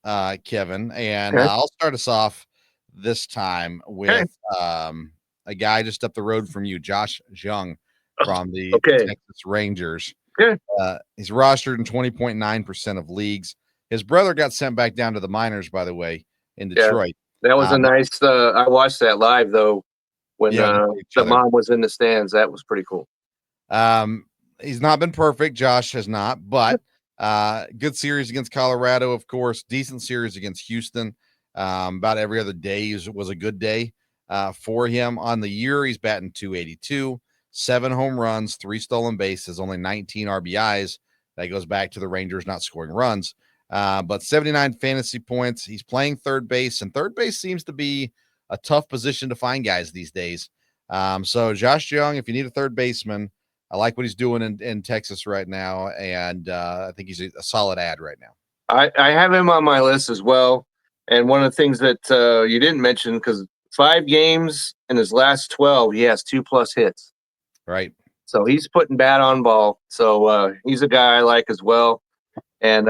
Kevin. And I'll start us off this time with a guy just up the road from you, Josh Jung from the Texas Rangers. He's rostered in 20.9% of leagues. His brother got sent back down to the minors, by the way, in Detroit. That was a nice I watched that live though when the mom was in the stands. That was pretty cool. He's not been perfect. Josh has not, but good series against Colorado, of course. Decent series against Houston. About every other day was a good day for him. On the year, he's batting .282, 7 home runs, 3 stolen bases, only 19 RBIs. That goes back to the Rangers not scoring runs. But 79 fantasy points. He's playing third base, and third base seems to be a tough position to find guys these days. So Josh Jung, if you need a third baseman, I like what he's doing in Texas right now, and I think he's a solid ad right now. I have him on my list as well. And one of the things that you didn't mention, because 5 games in his last 12, he has 2+ hits. Right. So he's putting bat on ball. So he's a guy I like as well. And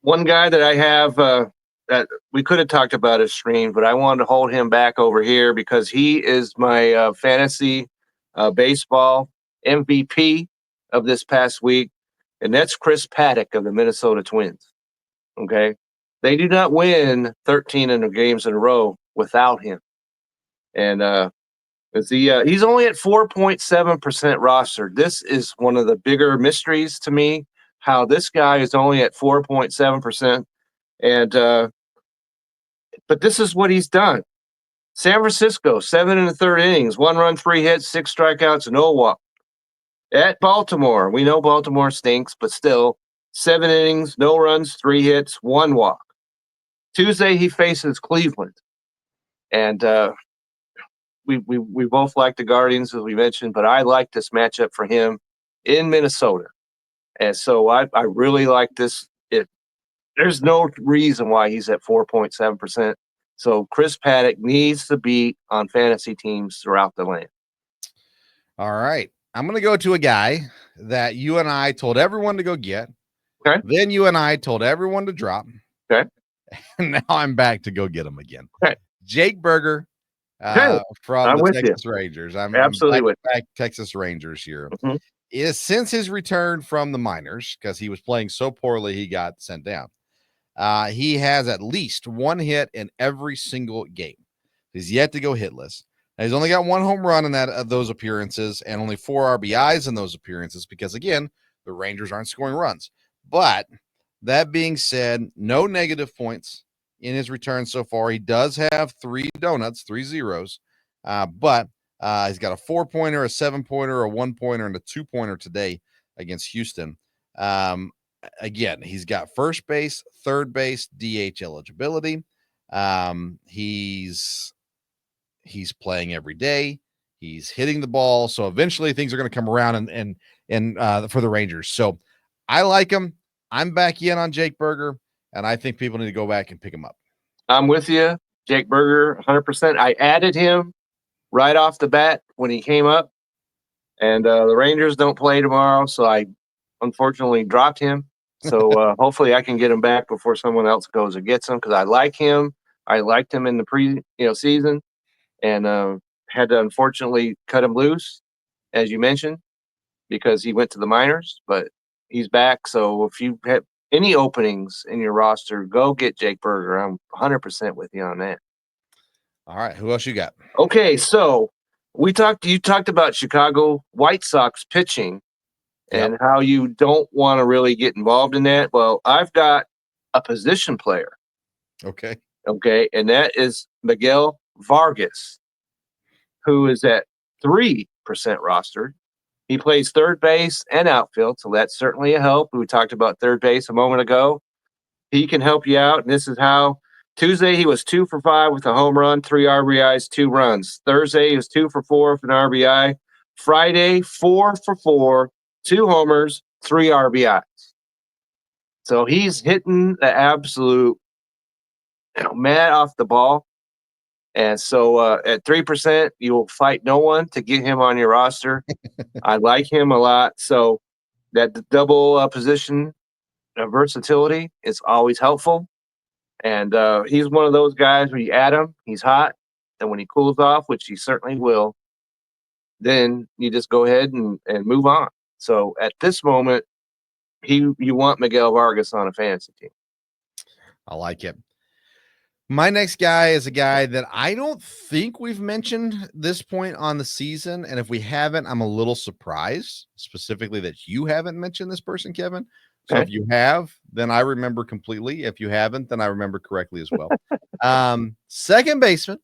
one guy that I have that we could have talked about his stream, but I wanted to hold him back over here because he is my fantasy baseball MVP of this past week, and that's Chris Paddock of the Minnesota Twins. Okay, they do not win 13 in the games in a row without him, and he's only at 4.7% rostered. This is one of the bigger mysteries to me. How this guy is only at 4.7%, and but this is what he's done. San Francisco, 7 in the third innings, 1 run, 3 hits, 6 strikeouts, no walk. At Baltimore, we know Baltimore stinks, but still, 7 innings, no runs, 3 hits, 1 walk. Tuesday, he faces Cleveland, and we both like the Guardians, as we mentioned, but I like this matchup for him in Minnesota, and so I really like this. There's no reason why he's at 4.7%. So Chris Paddock needs to be on fantasy teams throughout the land. All right. I'm going to go to a guy that you and I told everyone to go get. Okay. Then you and I told everyone to drop. Okay. And now I'm back to go get him again. Okay. Jake Berger from I'm the with Texas you. Rangers. I'm Absolutely back, with back Texas Rangers here. Mhm. Is since his return from the minors, because he was playing so poorly, he got sent down. He has at least 1 hit in every single game. He's yet to go hitless. Now, he's only got 1 home run in that of those appearances and only 4 RBIs in those appearances because, again, the Rangers aren't scoring runs. But that being said, no negative points in his return so far. He does have 3 donuts, 3 zeros, but he's got a 4-pointer, a 7-pointer, a 1-pointer, and a 2-pointer today against Houston. Again, he's got first base, third base, DH eligibility. He's playing every day. He's hitting the ball. So eventually things are going to come around and for the Rangers. So I like him. I'm back in on Jake Berger, and I think people need to go back and pick him up. I'm with you. Jake Berger, 100%. I added him right off the bat when he came up, and the Rangers don't play tomorrow, so I unfortunately dropped him. So hopefully I can get him back before someone else goes and gets him because I like him. I liked him in the season, and had to unfortunately cut him loose, as you mentioned, because he went to the minors. But he's back. So if you have any openings in your roster, go get Jake Berger. I'm 100% with you on that. All right, who else you got? Okay, so you talked about Chicago White Sox pitching and how you don't want to really get involved in that. Well, I've got a position player. Okay, and that is Miguel Vargas, who is at 3% rostered. He plays third base and outfield, so that's certainly a help. We talked about third base a moment ago. He can help you out, and this is how. Tuesday, he was 2 for 5 with a home run, 3 RBIs, 2 runs. Thursday, he was 2 for 4 with an RBI. Friday, 4 for 4, 2 homers, 3 RBIs. So he's hitting the absolute mad off the ball. And so at 3%, you will fight no one to get him on your roster. I like him a lot. So that double position versatility is always helpful. And he's one of those guys where you add him, he's hot. And when he cools off, which he certainly will, then you just go ahead and move on. So at this moment, you want Miguel Vargas on a fantasy team. I like it. My next guy is a guy that I don't think we've mentioned this point on the season. And if we haven't, I'm a little surprised, specifically that you haven't mentioned this person, Kevin. So if you have, then I remember completely. If you haven't, then I remember correctly as well. Second baseman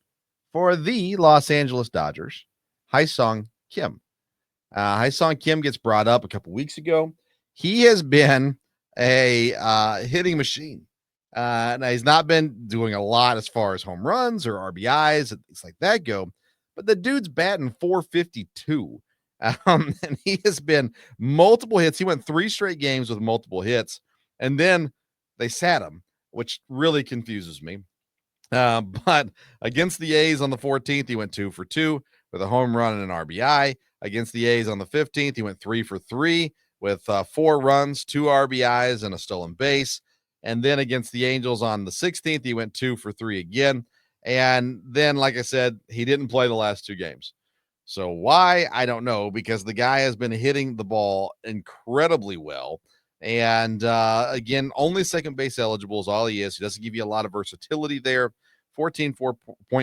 for the Los Angeles Dodgers, Hisong Kim. Hisong Kim gets brought up a couple weeks ago. He has been a hitting machine. Now he's not been doing a lot as far as home runs or RBIs and things like that go, but the dude's batting 452. And he has been multiple hits. He went 3 straight games with multiple hits. And then they sat him, which really confuses me. But against the A's on the 14th, he went 2 for 2 with a home run and an RBI. Against the A's on the 15th, he went 3 for 3 with 4 runs, 2 RBIs, and a stolen base. And then against the Angels on the 16th, he went 2 for 3 again. And then, like I said, he didn't play the last 2 games. So why? I don't know, because the guy has been hitting the ball incredibly well. And again, only second base eligible is all he is. He doesn't give you a lot of versatility there. 14.4%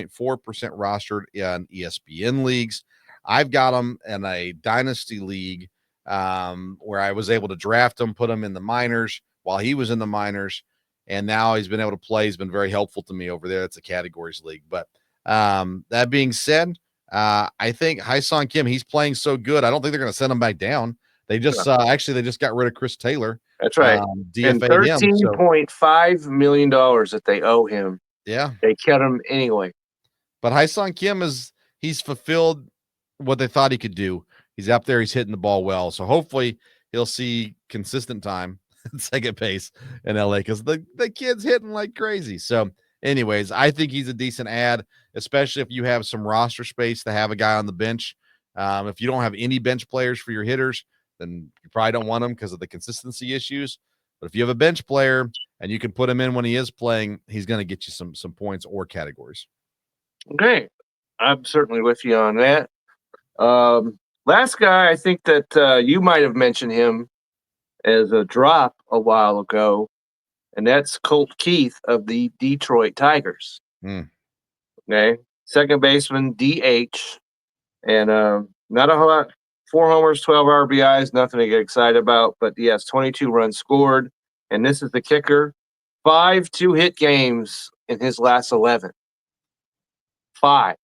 rostered in ESPN leagues. I've got him in a dynasty league where I was able to draft him, put him in the minors while he was in the minors. And now he's been able to play. He's been very helpful to me over there. It's a categories league. But that being said, I think Hisong Kim, he's playing so good. I don't think they're going to send him back down. They just actually they just got rid of Chris Taylor. That's right. And $13.5 million that they owe him. Yeah. They kept him anyway. But Hisong Kim he's fulfilled what they thought he could do. He's up there, he's hitting the ball well. So hopefully he'll see consistent time at second base in LA, because the kid's hitting like crazy. So anyways, I think he's a decent ad, especially if you have some roster space to have a guy on the bench. If you don't have any bench players for your hitters, then you probably don't want him because of the consistency issues. But if you have a bench player and you can put him in when he is playing, he's going to get you some points or categories. Okay. I'm certainly with you on that. Last guy, I think that you might have mentioned him as a drop a while ago, and that's Colt Keith of the Detroit Tigers. Okay. Second baseman, DH, and not a whole lot. 4 homers, 12 RBIs, nothing to get excited about, but yes, 22 runs scored. And this is the kicker: 5 2-hit games in his last 11. 5.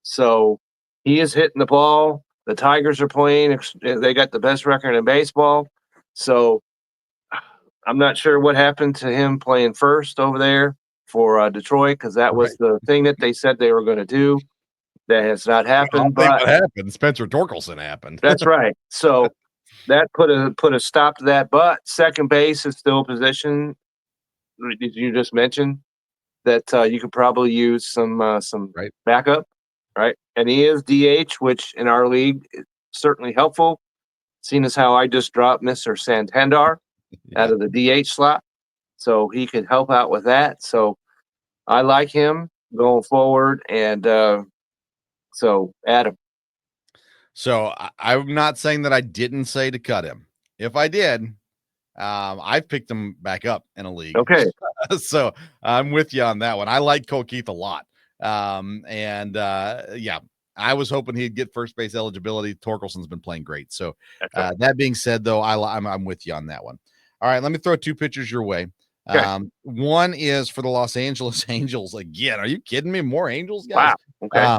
So he is hitting the ball. The Tigers are playing. They got the best record in baseball. So I'm not sure what happened to him playing first over there for Detroit, because that was the thing that they said they were going to do. That has not happened. But what happened? Spencer Torkelson happened. That's right. So that put a stop to that. But second base is still a position, you just mentioned, that you could probably use some backup, right? And he is DH, which in our league is certainly helpful, seeing as how I just dropped Mr. Santander out of the DH slot. So he could help out with that. So I like him going forward. And so Adam. So I'm not saying that I didn't say to cut him. If I did, I've picked him back up in a league. Okay. So I'm with you on that one. I like Colt Keith a lot. I was hoping he'd get first base eligibility. Torkelson's been playing great. So that being said, though, I'm with you on that one. All right, let me throw 2 pitchers your way. Okay. One is for the Los Angeles Angels again. Are you kidding me? More Angels, guys? Wow. Okay.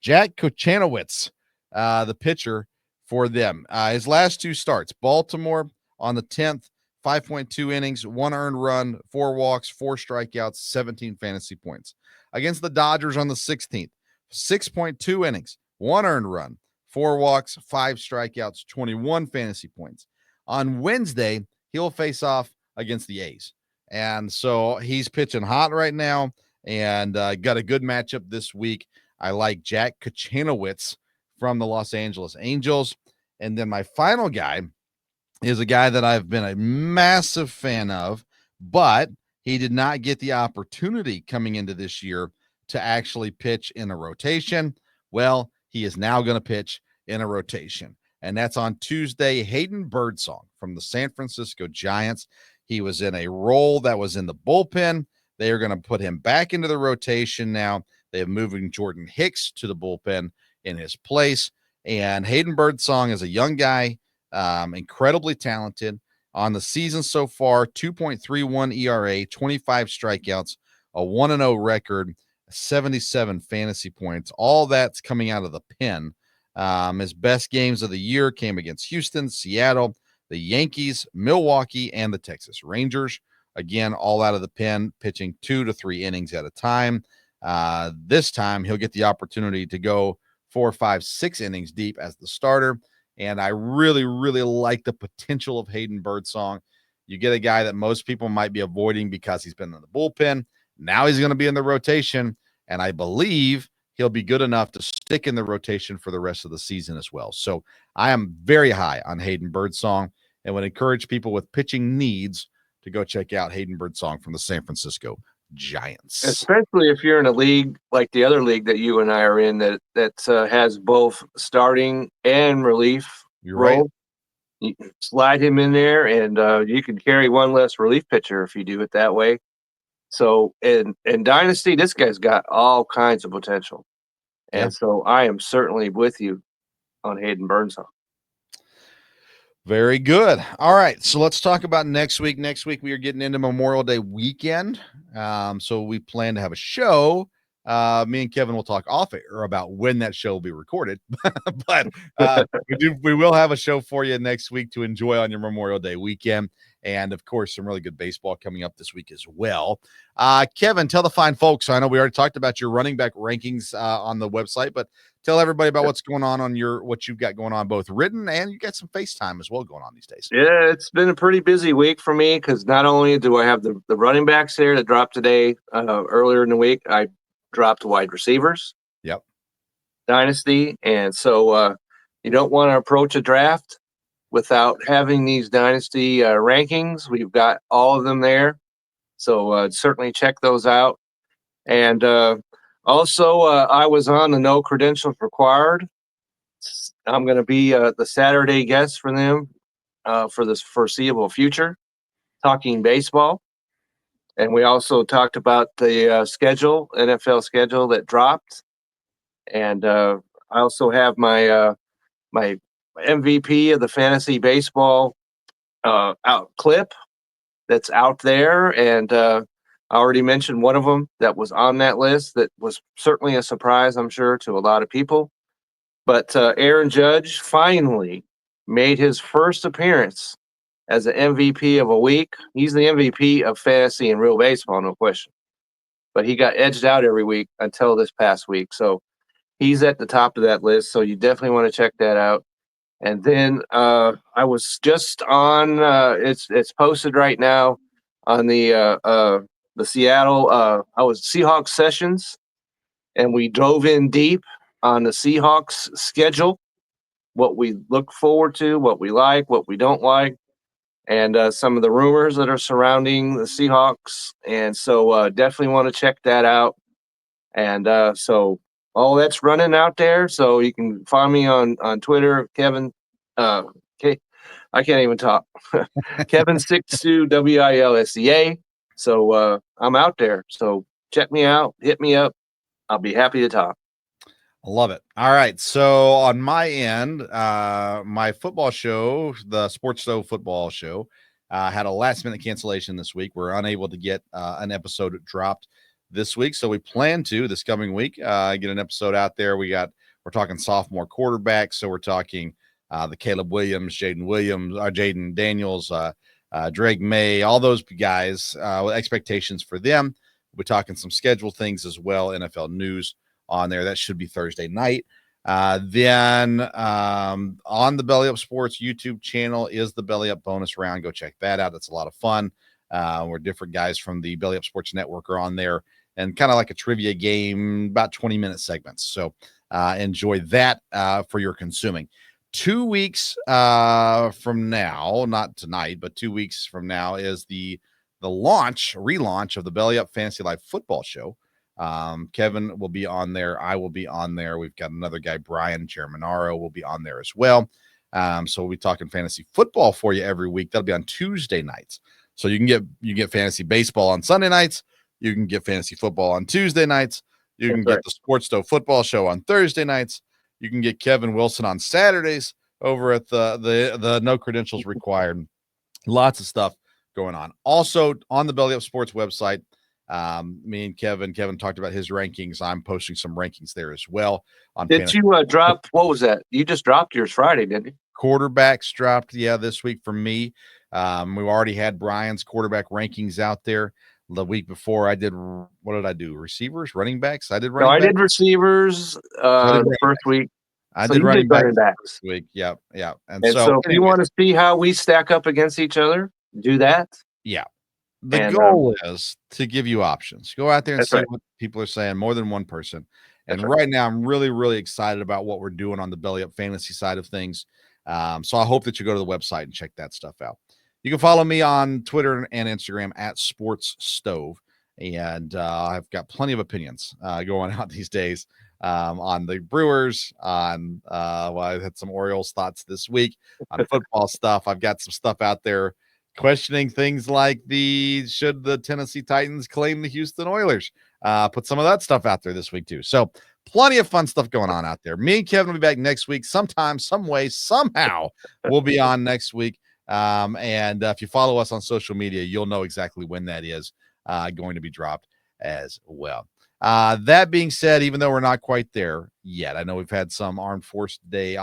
Jack Kochanowicz, the pitcher for them. His last 2 starts: Baltimore on the 10th, 5.2 innings, 1 earned run, 4 walks, 4 strikeouts, 17 fantasy points. Against the Dodgers on the 16th, 6.2 innings, 1 earned run, 4 walks, 5 strikeouts, 21 fantasy points. On Wednesday, he'll face off against the A's. And so he's pitching hot right now, and got a good matchup this week. I like Jack Kochanowicz from the Los Angeles Angels. And then my final guy is a guy that I've been a massive fan of, but he did not get the opportunity coming into this year to actually pitch in a rotation. Well, he is now going to pitch in a rotation, and that's on Tuesday. Hayden Birdsong from the San Francisco Giants. He was in a role that was in the bullpen. They are going to put him back into the rotation now. They have moving Jordan Hicks to the bullpen in his place. And Hayden Birdsong is a young guy, incredibly talented. On the season so far, 2.31 ERA, 25 strikeouts, a 1-0 record, 77 fantasy points. All that's coming out of the pen. His best games of the year came against Houston, Seattle, the Yankees, Milwaukee, and the Texas Rangers. Again, all out of the pen, pitching 2 to 3 innings at a time. This time, he'll get the opportunity to go 4, 5, 6 innings deep as the starter. And I really, really like the potential of Hayden Birdsong. You get a guy that most people might be avoiding because he's been in the bullpen. Now he's going to be in the rotation, and I believe he'll be good enough to stick in the rotation for the rest of the season as well. So I am very high on Hayden Birdsong and would encourage people with pitching needs to go check out Hayden Birdsong from the San Francisco Giants. Especially if you're in a league like the other league that you and I are in that has both starting and relief You're role. right. You can slide him in there, and you can carry one less relief pitcher if you do it that way. So in Dynasty, this guy's got all kinds of potential. And Yeah. so I am certainly with you on Hayden Birdsong. Very good. All right. So let's talk about next week. Next week, we are getting into Memorial Day weekend. So we plan to have a show. Me and Kevin will talk off air about when that show will be recorded. But we will have a show for you next week to enjoy on your Memorial Day weekend. And, of course, some really good baseball coming up this week as well. Kevin, tell the fine folks. I know we already talked about your running back rankings on the website, but tell everybody about what's going on what you've got going on, both written and you got some FaceTime as well going on these days. Yeah, it's been a pretty busy week for me because not only do I have the running backs there that dropped today earlier in the week, I dropped wide receivers. Yep. Dynasty. And so you don't want to approach a draft without having these Dynasty rankings. We've got all of them there. So certainly check those out. And also, I was on the No Credentials Required. I'm going to be the Saturday guest for them for this foreseeable future, talking baseball. And we also talked about the NFL schedule that dropped. And I also have my my MVP of the fantasy baseball out clip that's out there. And I already mentioned one of them that was on that list that was certainly a surprise, I'm sure, to a lot of people. But Aaron Judge finally made his first appearance as an MVP of a week. He's the MVP of fantasy and real baseball, no question. But he got edged out every week until this past week. So he's at the top of that list. So you definitely want to check that out. And then I was just on. It's posted right now on the Seattle. I was Seahawks sessions, and we dove in deep on the Seahawks schedule, what we look forward to, what we like, what we don't like, and some of the rumors that are surrounding the Seahawks. And so definitely want to check that out. And so all that's running out there. So you can find me on Twitter, Kevin. I can't even talk. Kevin62 WILSEA. So I'm out there. So check me out. Hit me up. I'll be happy to talk. I love it. All right. So on my end, my football show, the Sports Stove football show, had a last minute cancellation this week. We're unable to get an episode dropped this week. So we plan to this coming week get an episode out there. We're talking sophomore quarterbacks. So we're talking the Caleb Williams, Jaden Daniels, Drake May, all those guys with expectations for them. We're talking some schedule things as well, NFL news on there. That should be Thursday night. Then on the Belly Up Sports YouTube channel is the Belly Up bonus round. Go check that out. That's a lot of fun. Where different guys from the Belly Up Sports Network are on there and kind of like a trivia game, about 20-minute segments. So enjoy that for your consuming. 2 weeks from now, not tonight, but 2 weeks from now is the relaunch of the Belly Up Fantasy Life Football Show. Kevin will be on there. I will be on there. We've got another guy, Brian Germanaro, will be on there as well. So we'll be talking fantasy football for you every week. That'll be on Tuesday nights. So you get fantasy baseball on Sunday nights. You can get fantasy football on Tuesday nights. You can get the Sports Stove football show on Thursday nights. You can get Kevin Wilson on Saturdays over at the No Credentials Required. Lots of stuff going on. Also on the Belly Up Sports website, me and Kevin talked about his rankings. I'm posting some rankings there as well. Did you drop? What was that? You just dropped yours Friday, didn't you? Quarterbacks dropped, this week for me. We already had Brian's quarterback rankings out there. The week before, what did I do? Receivers, running backs. I did receivers the first week. I did running backs this week. Yep. And so if you want to see how we stack up against each other, do that. Yeah. The And, goal is to give you options. Go out there and That's see right. what people are saying, more than one person. And That's right. right now, I'm really, really excited about what we're doing on the Belly Up Fantasy side of things. So I hope that you go to the website and check that stuff out. You can follow me on Twitter and Instagram at Sports Stove. And I've got plenty of opinions going out these days on the Brewers, on well, I had some Orioles thoughts this week on football stuff. I've got some stuff out there questioning things like should the Tennessee Titans claim the Houston Oilers? Put some of that stuff out there this week too. So plenty of fun stuff going on out there. Me and Kevin will be back next week. Sometime, some way, somehow we'll be on next week. And if you follow us on social media, you'll know exactly when that is going to be dropped as well. That being said, even though we're not quite there yet, I know we've had some Armed Forces Day,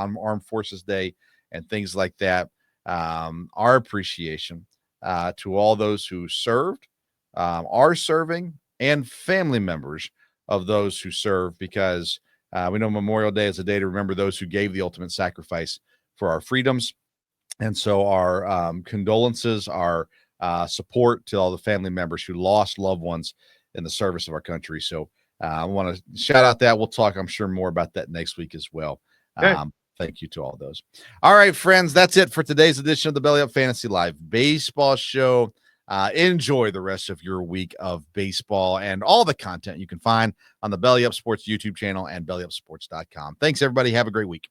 and things like that. Our appreciation to all those who served, are serving, and family members of those who serve, because we know Memorial Day is a day to remember those who gave the ultimate sacrifice for our freedoms. And so our condolences, our support to all the family members who lost loved ones in the service of our country. So I want to shout out that. We'll talk, I'm sure, more about that next week as well. Okay. Thank you to all those. All right, friends, that's it for today's edition of the Belly Up Fantasy Live Baseball Show. Enjoy the rest of your week of baseball and all the content you can find on the Belly Up Sports YouTube channel and bellyupsports.com. Thanks, everybody. Have a great week.